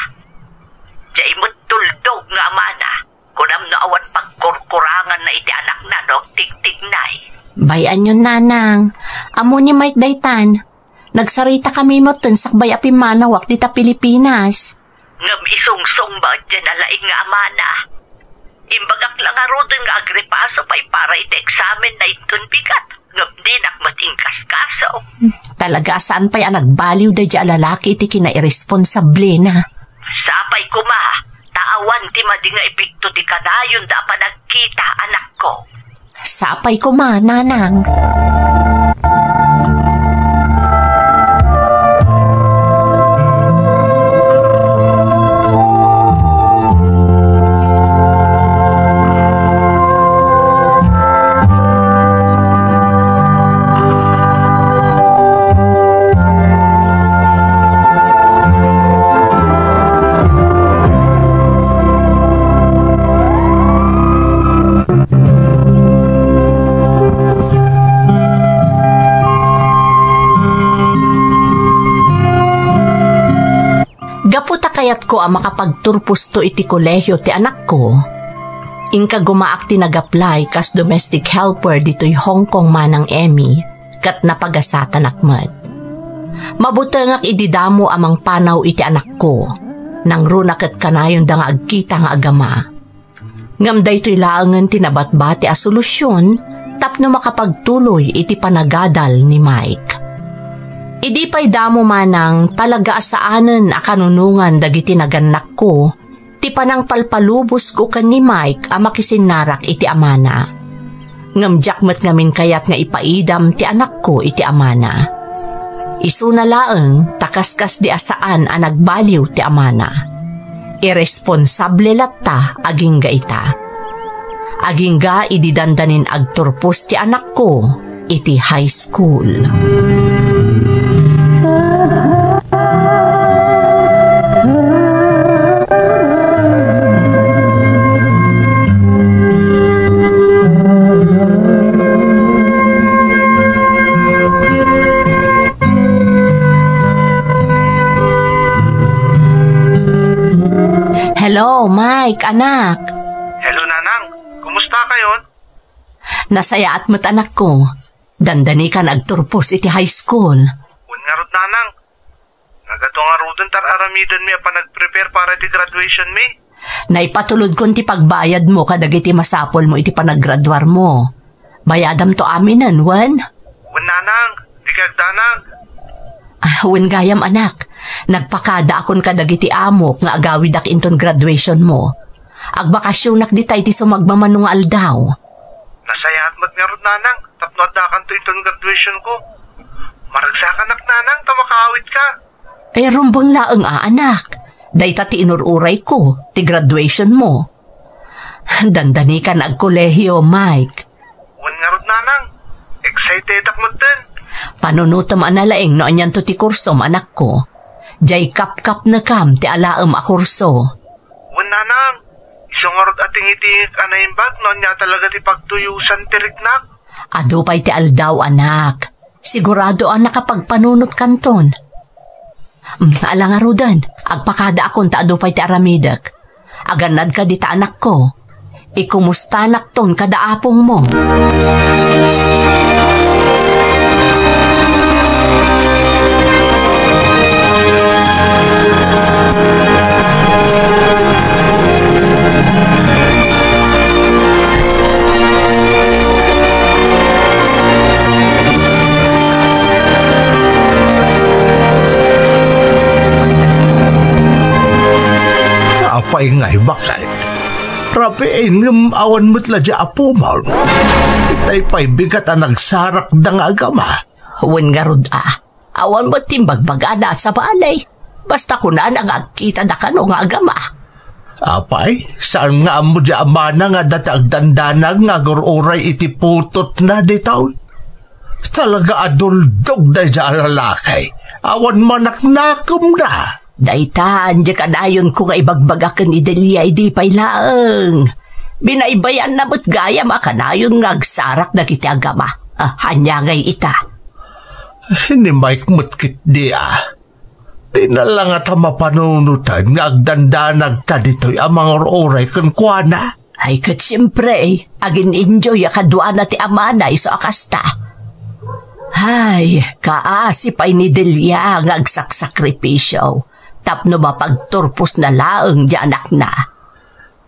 Di mo't tuldog nga amana, kunam na awan pagkurkurangan na iti anak na no, tig-tignay. Bayan yun, Nanang. Amo ni Mike Daytan. Nagsarita kami mo tun sakbay api manawak dita Pilipinas. Ngam isungsong ba dyan alaing nga amana? Imbagak lang arudin nga agripaso pa'y para iti eksamen na itun bigat. Ngam di nakmatingkas kaso. Talaga saan pa'y nagbaliw da dya lalaki iti kina-irresponsable na. Sapay ko ma, taawan ti madi nga epekto ti kadayon da pa nagkita anak ko. Sapay ko ma, Nanang. Gaputa kayat ko ang makapagturpusto iti kolehyo ti anak ko. Inka gumaak ti nag-apply kas domestic helper dito'y Hong Kong manang Emmy kat napagasatan akmat. Mabutangak ididamo amang panaw iti anak ko nang runakat kanayon da nga agkita nga agama. Ngam daytoy laangan tinabatbati a solusyon tapno makapagtuloy iti panagadal ni Mike. Idi pa'y damo manang talaga asaanan a kanunungan dagiti naganak ko, ti panang palpalubos ko kan ni Mike a makisinarak iti amana. Ngamjakmat ngamin kayat nga ipaidam ti anak ko iti amana. Isuna laeng takaskas di asaan a nagbaliw ti amana. Irresponsable latta aging ga ita. Aging ga ididandanin agturpos ti anak ko iti high school. Hello, Mike, anak. Hello, Nanang. Kumusta kayo? Nasaya at mat anak ko. Dandani ka nagturpos iti high school. Ungarot, Nanang. Nagato nga rudon tar aramidan mi pa nag-prepare para iti graduation mi. Naipatulod kon ti pagbayad mo kadag iti masapol mo iti panaggraduar mo. Bayadam to aminan, wan? Wan, Nanang. Di kagdanag. Wan gayam, anak. Nagpakada akon kadagiti amok nga agawid ak inton graduation mo. Agbakasyonak di tayo ti sumagmamanong aldaw. Nasayat mat nga rod, Nanang. Tapno adakan to inton graduation ko. Maragsakan ak, Nanang, tamakawit ka. Eh rumbang laeng anak. Dayta ti inururay ko, ti graduation mo. Dandani ka na agkolehiyo, Mike. Wan nga rod, Nanang. Excited ak mo din. Panunutam analaeng no anyan to ti kursom, anak ko. Jay kap-kap na kam ti alaem a kurso. Wan, Nanang. Isungorot ating iti anaimbag no niya talaga ti pagtuyusan ti riknak. Adupay ti aldaw, anak. Sigurado ang nakapagpanunot kanton. Alangarudan, agpakada akon ta adupay ti aramidak. Aganad ka di ta anak ko. Ikumusta nak ton kada apong mo. Apay ngay bakay. rapiin ng awan mo't ladya apo mo. Itay pa'y bigat ang nagsarak na nga agama. Huwag nga rod awan mo timbagbaga na sa balay. Basta ko na nangagkita na ka no nga agama. Apay, saan nga mo di amana nga datag dandanag nga gururay iti putot na ditaw? Talaga aduldog na dya lalakay. Awan manaknakom na. Daitan, di ka dayon ko nga ibagbagakan ni Delia, di pa'y laang. Binaybayan na mo't gaya makanayon nga agsarak na kita agama. Hanya ngay ita. Ni Mike mo't kit di Di na lang at mapanunutan nga agdandanag ta dito'y amang oray kan kuana. Ay kat siyempre, agin enjoy akadwa na ti amana iso akasta. Ay, kaasipay ni Delia nga agsaksakripisyo. Tapno mapagturpos na laang di anak na.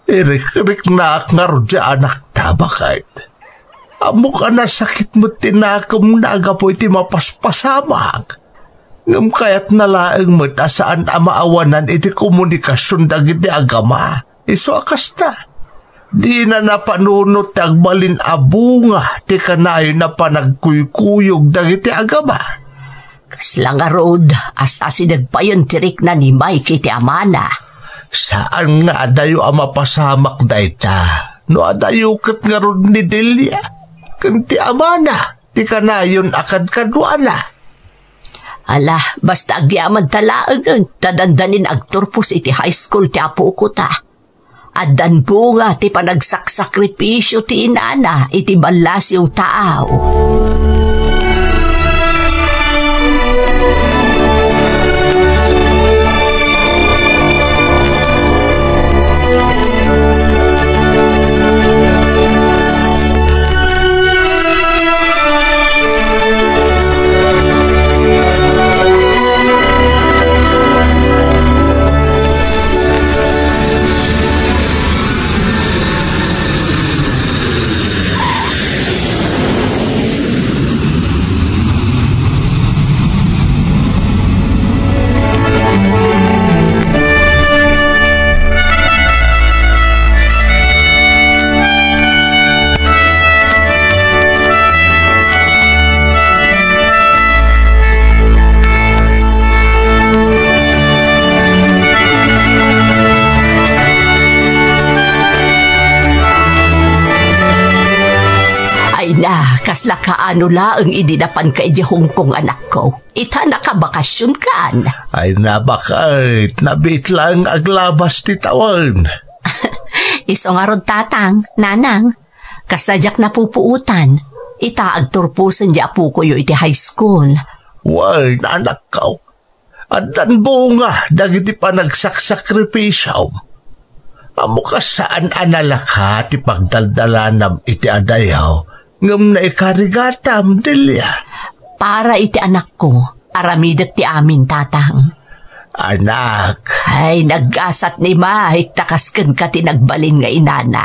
Irik-rik na nga ro di anak ta, bakit? Amo ka na sakit mo tinakom na agapoy ti mapaspasamag. Ngam kaya't nalaang mo saan amaawanan iti komunikasyon dagiti agama. Iso akasta. Di na napanunot agbalin abunga ti kanayo na panagkuykuyog dagiti agama. Kaslang arod, asasi nagpayon tirik na ni Mike iti amana. Saan nga adayo amapasamak dayta? No adayo kat nga rod ni Delia. Kanti amana, ti kanayon akad kadwana. Ala, basta agyaman talaang tadandanin agturpos iti high school ti apo ko ta. Adan bunga ti panagsakripisyo ti inana iti balas yung tao. Kasla kaano laang idinapan ka iti Hong Kong anak ko. Ita nakabakasyon kan. Ay nabakait, nabit lang aglabas ti tawan. Iso nga rod tatang, nanang. Kasladyak na pupuutan. Ita agturpusan di apo ko iti high school. Why, anak ko. Adan bunga, dagiti panagsakripisyaw. Amo ka saan analaka ti pagdaldalanam iti adayaw. Ngam na ikarigatam, Delia. Para iti anak ko, aramidak ti amin, tatang. Anak. Ay, nag-asat ni Mike, takaskan ka tinagbalin nga inana.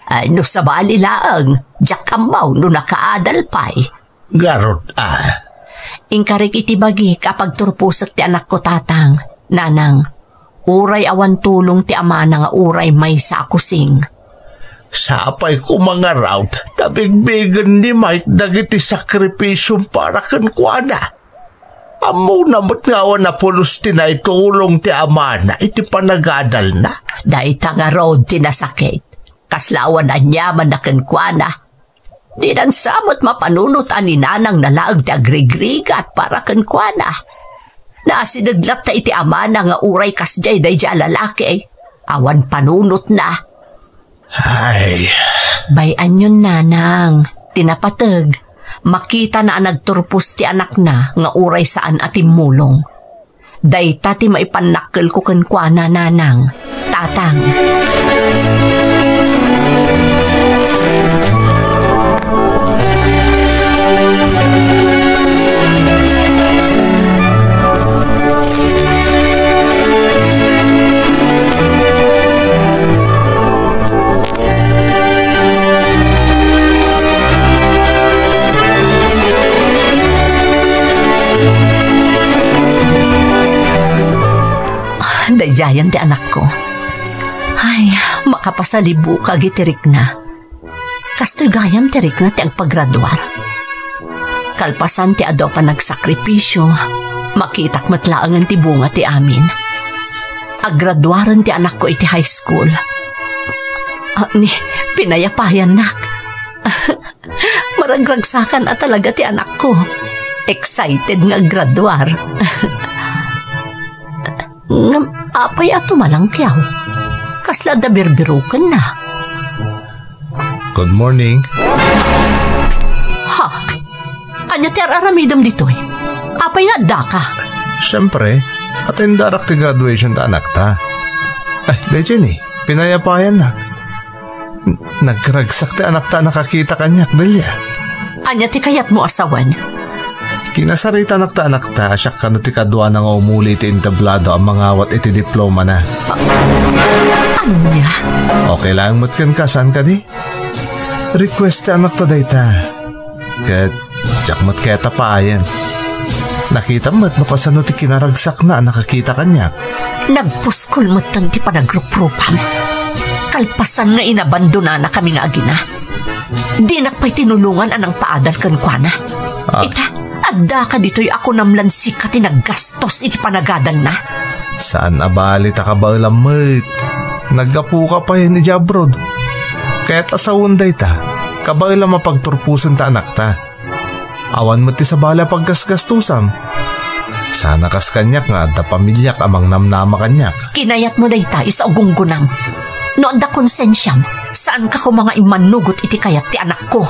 Ay, no sa bali laang, jak amaw no nakaadal pa'y. Garot Ingkarik iti bagi kapag turpusak ti anak ko, tatang. Nanang, uray awan tulong ti amana nga uray may sa akusing. Sapay ko mga round, tabigbigan ni Mike dagiti sakripisyong para kan kuana. Amo namot nga na pulos tinay tulong ti amana, iti panagadal na. Dahil nga road tinasakit, kaslawan anyaman na kan kuana. Di nang samot mapanunutan ni nanang nalaag ti agrigrigat para kan kuana. Naasinaglat ta iti amana nga uray kasjay day dya lalaki, awan panunot na. Ay. Bayan yun, nanang. Tinapatag. Makita na nagturpos ti anak na nga uray saan atimulong. Dayta ti maipanakkel ko kankwana, nanang. Tatang. Dayjayan ti anak ko. Ay, makapasalibu ka gitirik na. Kastoy gayam tirik na ti agpagraduar. Kalpasan ti ado pa nagsakripisyo, makitak matlaangan ti bunga ti amin. Aggraduaran ti anak ko iti high school. Ni pinayapayan nak. Maragragsakan at talaga ti anak ko. Excited nga graduar. Apay ato malang kiyaw. Kasla da birbirukan na. Good morning. Ha? Anya ti aramidam ditoy? Apay nga da ka? Siyempre, atin darak ti graduation ta anak ta. Ay, Jenny, pinayapayan na. Nagragsak ti anak ta nakakita kanyak, Delia. Anya ti kayat mo asawan? Kinasarita anak ta, siya ka ti kadwa na nga umuli ti entablado ang mga awat iti diploma na. Anya? Okay lang mo't kan ka, saan ka di? Request ti anak ta dayta. Kat, tsak mo't kaya tapayan. Nakita mo't no kasano ti kinaragsak na nakakita kanyak. Nagpuskol mo't tanti pa nagruprupan. Kalpasan nga inabandona na kami nga agina. Di nakpay tinulungan anang paadal kan kwa na. Ita, adda ka dito'y ako namlansik ka tinaggastos iti panagadal na. Saan abali ta ka ba ulamit? Naggapu ka pa yun iti abroad. Kaya't asawon day ta, kabay lang mapagturpusan ta anak ta. Awan mo ti sa bala paggasgastusam. Sana kas kanyak nga da pamilyak amang namnama kanyak. Kinayat mo day ta isa ugunggunam. Noon da konsensyam, saan ka ko mga imanugot iti kayat ti anak ko?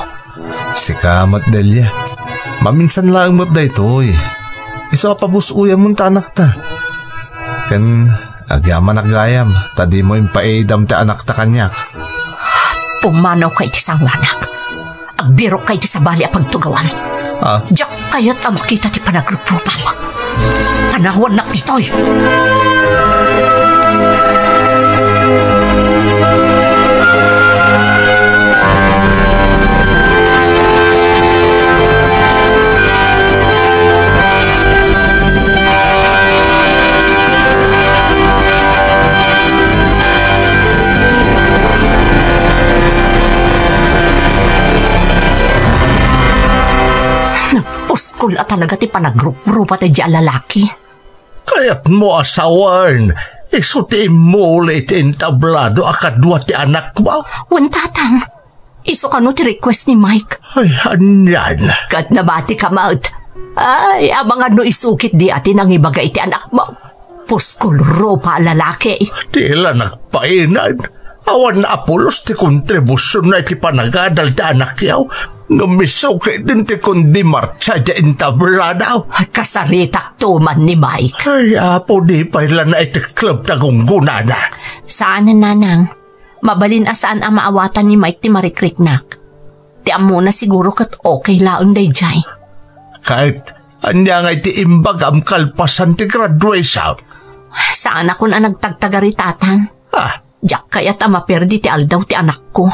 Sikamat, Delia. Maminsan lang mo't da ito eh. Isa pabusuya mong ta anak ta. Kan agyaman agayam, tadi mo yung paedam ti anak ta kanyak. Pumanaw kay ti sangwanak. Agbiro kay ti sabali a pagtugawan. Diyak kayat ang makita ti panagruprupan. Panahon nak ditoy. Puskol at talaga ti panagrup-rupa ti diya lalaki. Kaya't mo asawan, isuti mo ulit entablado akadwa ti anak mo. Tatang, iso ka no ti request ni Mike. Ay, anyan. Kat nabati ka maut. Ay, abang ano isukit di atin ang ibagay ti anak mo. Puskol rupa lalaki. Tila nagpainan. Awan na apulos ti kontribusyon na iti panagadal ti anak yaw. Ngamiso kay din ti kundi marcha di entablado. Kasaritak tuman ni Mike. Ay, apo di pa ilan na iti club tagunggunana. Saan na nanang? Mabalin asaan ang maawatan ni Mike ti Marikriknak. Ti amo na siguro kat okay laang dayjay. Kahit anya nga iti imbag am kalpasan ti graduation. Saan ako na nagtagtagari tatang? Diyak kaya't amaperdi ti aldaw ti anak ko.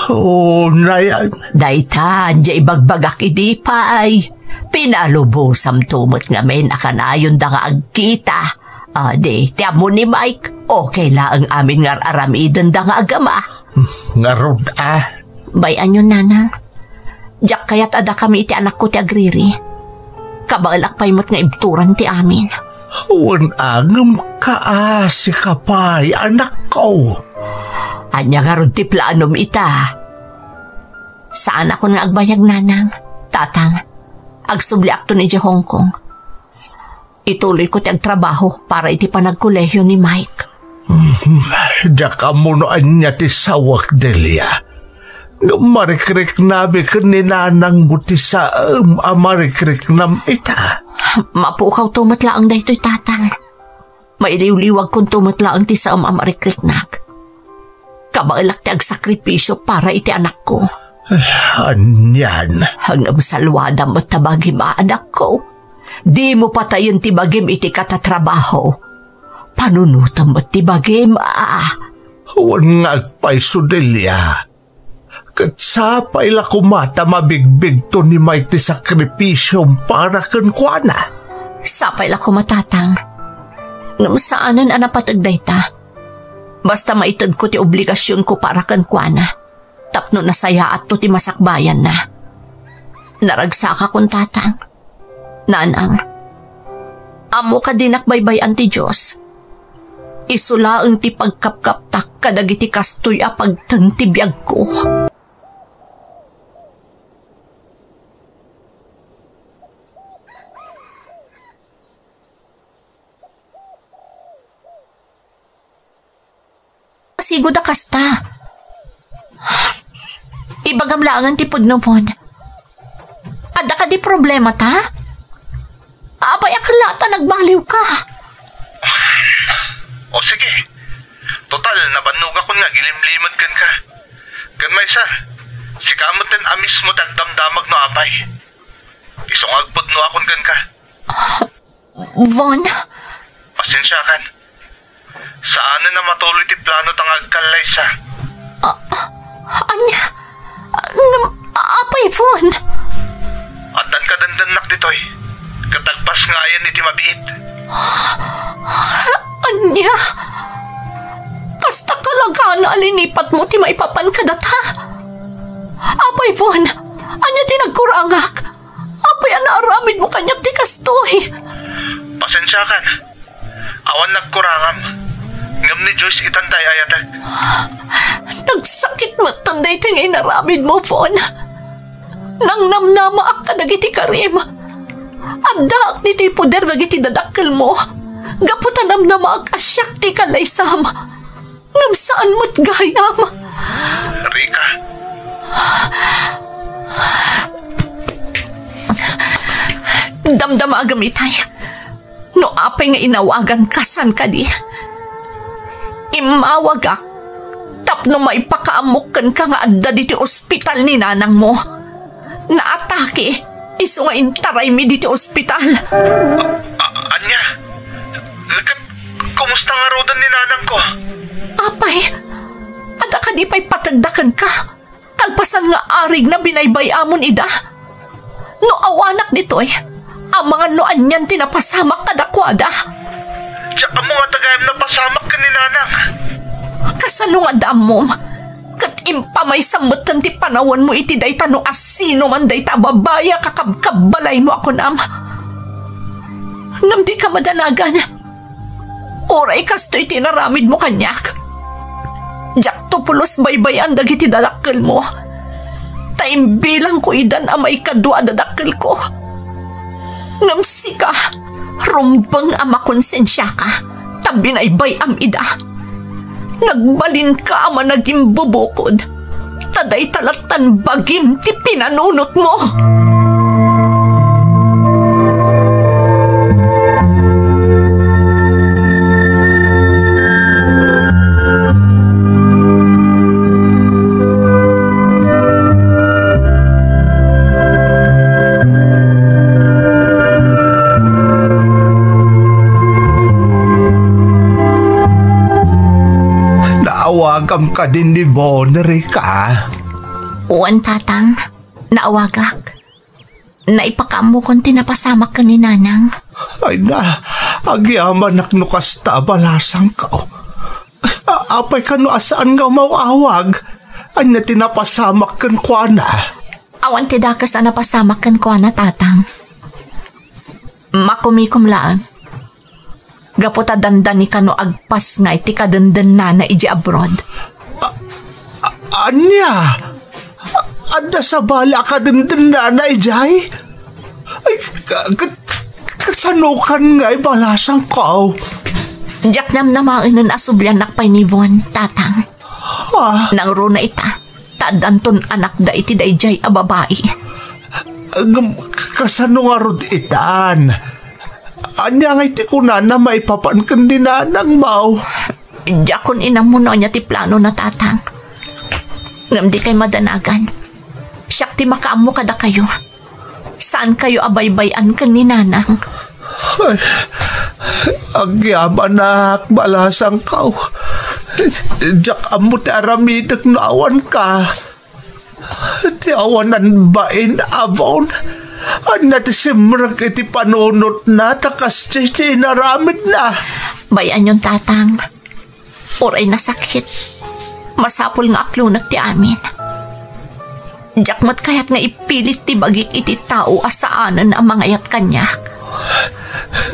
Oh, nayan. Daytan, di ibagbagak idi pa ay. Pinalubosam tumot nga men akanayon da nga agkita. Di, ti amo ni Mike, okay lang amin nga aramidon da nga agama. Ngarod Bayan yun, nanang. Diyak kaya't ada kami iti anak ko ti agriri. Kabalak paymot nga ibturan ti amin. Huwag angam kaasi ka pa'y anak ko. Anya nga ron ti planom ita. Saan ako nga agbayag, nanang? Tatang, agsubli akto ni di Hong Kong. Ituloy ko ti agtrabaho para iti panagkolehiyo ni Mike. Diya ka munoan niya ti sawak, Delia. Marikrik nabi ka ni nanang mo ti sa marikrik nam ita. Mapukaw tumatlaang daytoy, tatang. Mailiw-liwag kung tumatlaang ti sa marikrik-nak. Kabalak ti agsakripisyo para iti anak ko. Anyan. Hanggang salwada mo tabagim anak ko. Di mo patayin ti bagim iti katatrabaho. Panunutan mo ti bagim Huwag nga agpaiso, Delia. Katsapay la kumata mabigbig to ni Mike ti sakripisyong para kankwana. Sapay la kumatatang. Ngam saanan anapatagday ta. Basta maitad ko ti obligasyon ko para kan kuana. Tapno nasaya at to ti masakbayan na. Naragsaka kong tatang. Nanang, amo ka dinakbaybayan ti Diyos. Isulaang ti pagkapkaptak kadagiti kastoy a pagtang ti biyag ko. Sigo da kasta. Ibagamlaangan ti pudnomon. Ada ka di problema ta? Apay aklata nagbaliw ka. O sige. Total, nabannog ako nga, gilimlimad kan ka. Kan may sir, si kamot din amis mo tagdamdamag no apay. Isong agpod no akon kan ka. Von? Pasensya kan. Saan na matuloy ti plano tang agkalay sa? Anya? Apay, Von? Atan ka dandanak ditoy. Katagpas nga yan iti mabiit. Anya? Kasta kalagana alinipat mo ti maipapan ka data. Apay, Von? Anya ti nagkurangak? Apay anaaramid mo kanyak ti kastoy. Pasensya kan. Awan nagkurangam. Ngam ni Joyce itanday ayatag. Nagsakit mo tanday ti ngay naramid mo, Von. Nang namnamaak ka dagiti karim. Addaak ni ti poder dagiti dadakkel mo. Gaputan namnamaak asyak ti kalaysam. Ngam saan mo't gayam. Rika. Damdama agamitay. No apay nga inawagan kasan ka di. Imawagak. Tapno maipakaamukkan ka nga adda diti ospital ni nanang mo. Naatake. Iso nga intaray mi diti ospital. Anya? Kumusta nga rodan ni nanang ko? Apay, ada ka di pa'y patagdakan ka. Kalpasan nga arig na binaybayamon ida. No awanak ditoy, ang mga noan niyan tinapasamak kadakwada. Diyak mo nga tagayam na pasamak ka ni nanang. Kasalungan damom. Kat impamay samutan ti panawan mo iti day tanong asino man day tababaya kakabkabalay mo ako nam. Ngam di ka madanagan. Oray kasto'y tinaramid mo kanyak. Diyak tupulos baybayan dagiti dadakkel mo. Taimbilang ko idan amay kadwa dadakkel ko. Ngam sika, rumbang ama konsensya ka. Tabinaybay am ida. Nagbalin ka ama naging bubukod. Taday talatan bagim ti pinanunot mo. Naawagam ka din ni Von, Rika. Uwan, tatang. Naawagak. Naipakamo kong tinapasamak ka ni nanang. Ay na, agyaman naknukas ta balasang ka. Apay ka no asaan nga mawawag. Ay na tinapasamak kan kwa na. Awan tidakas na napasamak kan kwa na, tatang. Makumikom laan. Gaputa dandan ni kano agpas nga iti kadandan na iji abroad. Anya? Ada sa bala kadandan na ijay? Ay, kasanukan nga balasang ka. Diyak namnamain ng asubyan nakpay ni Von, tatang. Nang runa ita, tadanton anak da iti da ijay a babae. Kasano nga rod itaan? Anya nga iti kuna na maipapankan din nanang mau. Diyakon inamuno niya ti plano na tatang. Ngam di kay madanagan. Siyak ti makaamo kada kayo. Saan kayo abaybayan kan ni nanang? Ay, agyaman na balasang ka. Diyak amo ti aramidak na awan ka. Ti awanan bain avon. Ano ti simrak iti panunot na takas ti naramid na. Bayan yung tatang. Oray nasakit. Masapol nga aklunag ti amin. Jakmat kaya't nga ipilit ti bagik iti tao asaanan ang mga yat kanyak.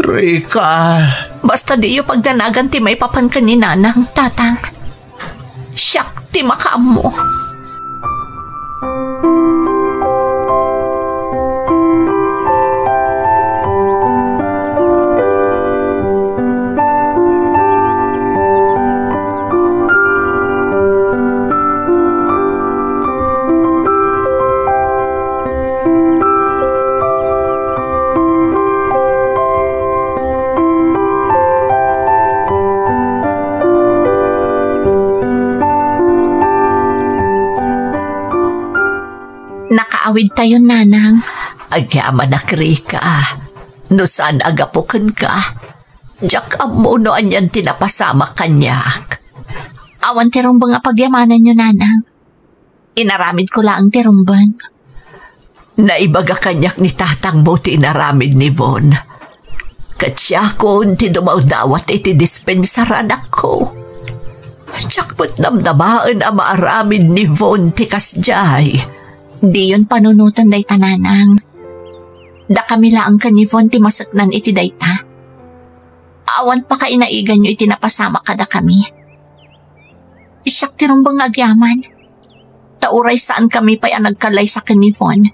Rika. Basta diyo pagdanagan ti may papan ka ni nanang, tatang. Siyak ti makaam mo. Nakaawid tayo, nanang. Agyaman na Rika. No saan agapukan ka? Jak amo no anyan tinapasama kanyak. Awan tirumbang apagyamanan nyo, nanang. Inaramid ko lang tirumbang. Naibaga kanyak ni tatang mo tinaramid ni Von. Katsya ko ti dumawdawat iti dispensaran ako. Tiyakpot namnamaan ang maaramid ni Von ti kasjay. Di yun panunutan dayta, nanang. Da kami laang ka ni Von ti masaknan iti dayta. Awan pa ka inaigan nyo iti napasama ka da kami. Isyak tirumbang agyaman. Tauray saan kami pa'y nagkalay sa ni Von.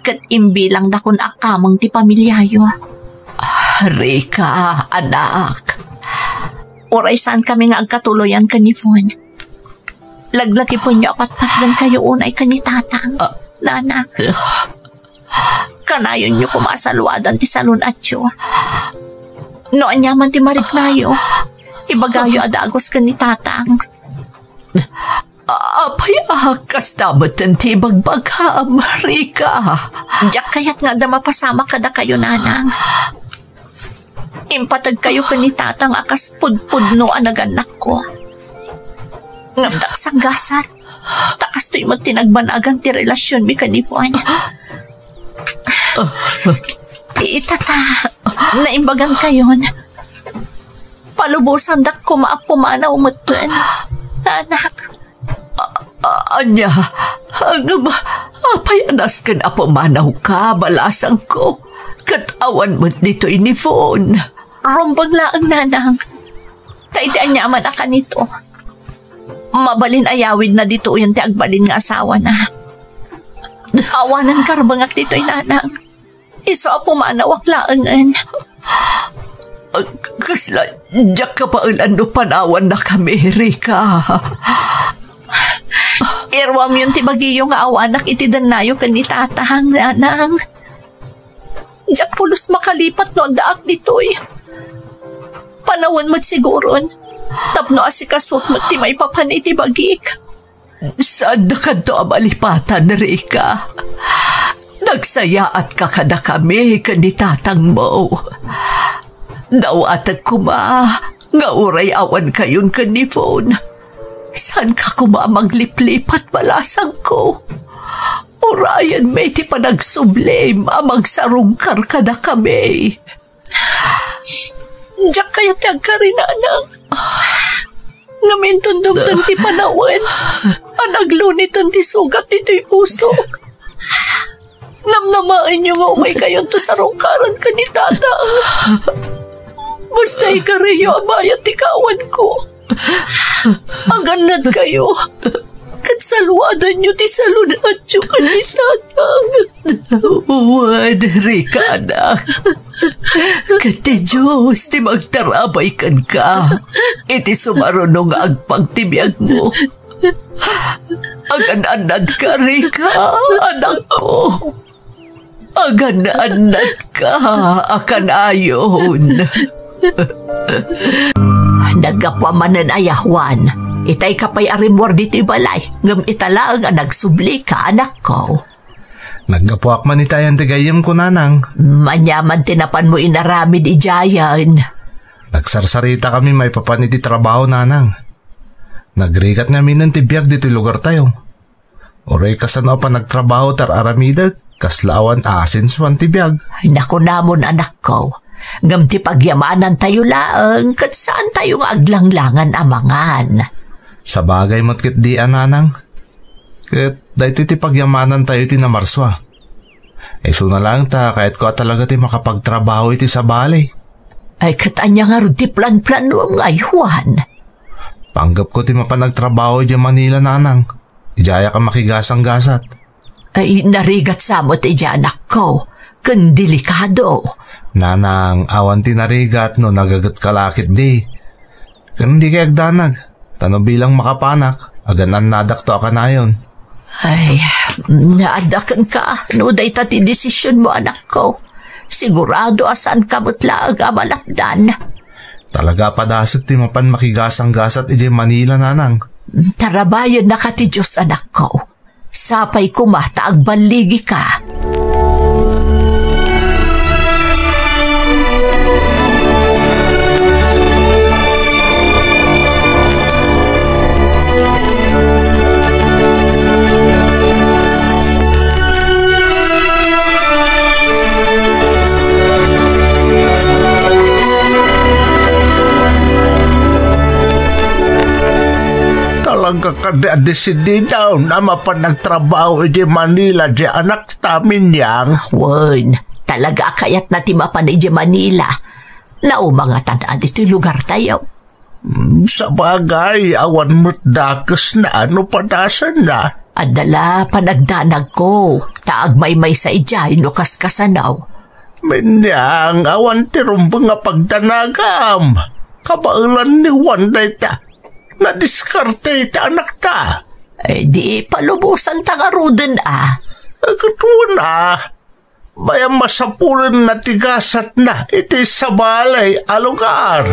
Kat imbilang da kun akamang ti pamilyayo. Rika, anak. Uray saan kami nga agkatuloyan ka ni Von. Laglaki po niyo apatpatgan kayo unay ka ni tatang. Nanak. Kanayon niyo kumasalwadan ti salon atyo. Noon yaman ti mariknayo. Ibagayo adagos ka ni tatang. Apay akas tabatan ti bagbagam, Rika. Diyak kaya't nga da mapasama ka da kayo, nanang. Impatag kayo ka ni tatang akas pudpudno anaganak ko. Ngamdak sang gasat. Takas to'y magtinagbanagan ti relasyon mi kanipon. Itata, naimbagan kayon. Palubusan dak ko maapumana umutun. Nanak. Anya, apay anas kan apumanaw ka, balasang ko. Katawan mo't dito'y ni Von. Rumbang laang, nanang. Taidaan niya man aka nito. Mabalin ayawid na dito yung tiagbalin nga asawa na. Awanan karbangak dito'y nanang. Iso pumanawak laangan. Kasla, diyak ka pa no panawan na kami, Rika. Irwam yung tibagiyo nga awanak itidan nayo ka ni tatang, nanang. Diyak pulos makalipat no daak dito'y. Panawan mo't siguron. Tapno asikasot mo't ti may papan itibagik. Saan na ka to amalipatan, Rika? Nagsaya at kakada kami kanitatang mo. Dawatag kuma, nga uray awan kayon kanifon. Saan ka kuma magliplipat balasang ko? Urayan may ti panagsublim amang sarungkar kada kami. Diyak kaya tiyag ka rin, nanang. Ngamintundong ti panawan. Anaglunitan ti sugat dito'y puso. Namnamain niyo nga umay kayon to sa rungkaran ka ni tatang. Basta ikareyo abayat ti kawan ko. Aganad kayo. Katsalwadan niyo ti salunat niyo ka ni tatang. Uwan, Rika, anak. Kati Diyos, ti magtarabay kan ka. Iti sumarunong agpangtibiyag mo. Agan-anad ka, Rika, anak ko. Agan-anad ka, akan ayon. Nagapamanan ayahwan. Itay kapay arimwar dito balay. Ngam italaang nagsubli ka, anak ko. Naggapuak man itayan tigayam ko, nanang. Manyaman tinapan mo inaramid ijayan. Nagsarsarita kami may papaniti trabaho, nanang. Nagrikat namin ng tibiyag dito lugar tayo. Oray kasano pa nagtrabaho tar aramidag, kaslawan asin swan tibiyag. Ay naku namon, anak ko. Ngam ti pagyamanan tayo laang, kat saan tayo nga aglanglangan amangan. Sa bagay matkit di ananang. Kat dahito ti pagyamanan tayo ti namarswa. So na lang ta kahit ko talaga ti makapagtrabaho iti sa balay. Ay katanya nga rin ti plan-plano ang ayuan. Panggap ko ti mapanagtrabaho di Manila nanang. Ijaya ka makigasang-gasat. Ay narigat sa mo ti anak ko. Kan delikado. Nanang, awan ti narigat no nagagat kalakit di. Kan di kay agdanag. Tano bilang makapanak. Aganan nadak to akanayon. Ay, naadakan ka. No day ti desisyon mo anak ko. Sigurado asan ka mutla aga malapdan. Talaga padasag ti mapan makigasang-gasat iti Manila nanang. Tarabayan na ka ti Diyos anak ko. Sapay kumata agbaligi ka. Talaga kada-desidi daw na mapanagtrabaho di Manila di anak tamin yang. Wen, talaga kayat na ti mapanay di Manila. Naumangatan na dito'y lugar tayo. Sa bagay, awan mo't dakas na ano padasan na. Adala panagdanag ko. Taag may sa ijay no kaskasanaw. Minyang, awan tirumbang nga pagdanagam. Kabailan ni Juan dayta. Nadiskarte ita anak ta. Eh di palubusan tangaruden Katuan bayang masapulan na tigasat na iti sa balay a lugar.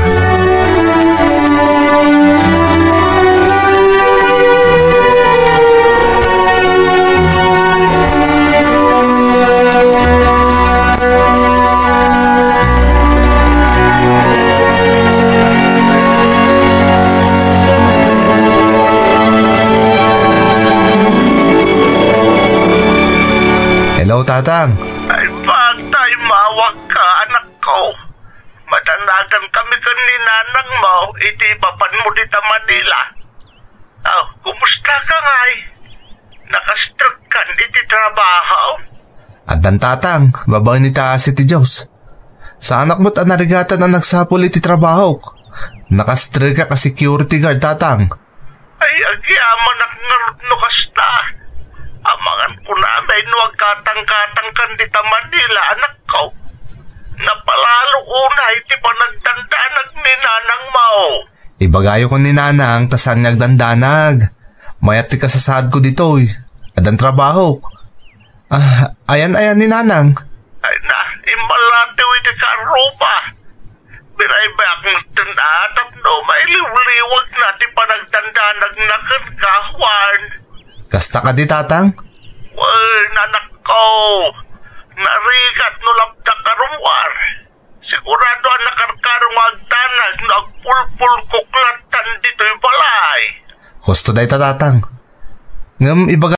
Hello, Tatang. Ay, bagtay, mawag ka, anak ko. Madanagan kami ni nanang mo, iti papan mo dita Manila. Kumusta ka ngay? Nakastruk kan iti trabaho? Adan Tatang, babae ni taas iti Diyos. Sa anak mo't anarigatan na nagsapol iti trabaho. Nakastruk ka security guard, Tatang. Ay, agyaman nagngarot no kasta. Amangan ko na may nuwag katang-katang kan dita Manila, anak ko. Napalalo una, iti pa nagdandanag ni nanang mo. Ibagayo ko ni nanang, tasan nagdandanag. Mayat ti kasasad ko dito, adan trabaho. Ayan ni nanang. Ay na, imalatiw iti karupa. Biraybak natin atap no, mailiw-liwag na ti pa nagdandanag na kahwan. Kasta ka di, Tatang? Well, nanak ko, narigat no lapda karumwar. Sigurado ang nakarkarong agdanag na agpulpul kuklatan dito'y balay. Husto day, Tatang. Ngam ibaga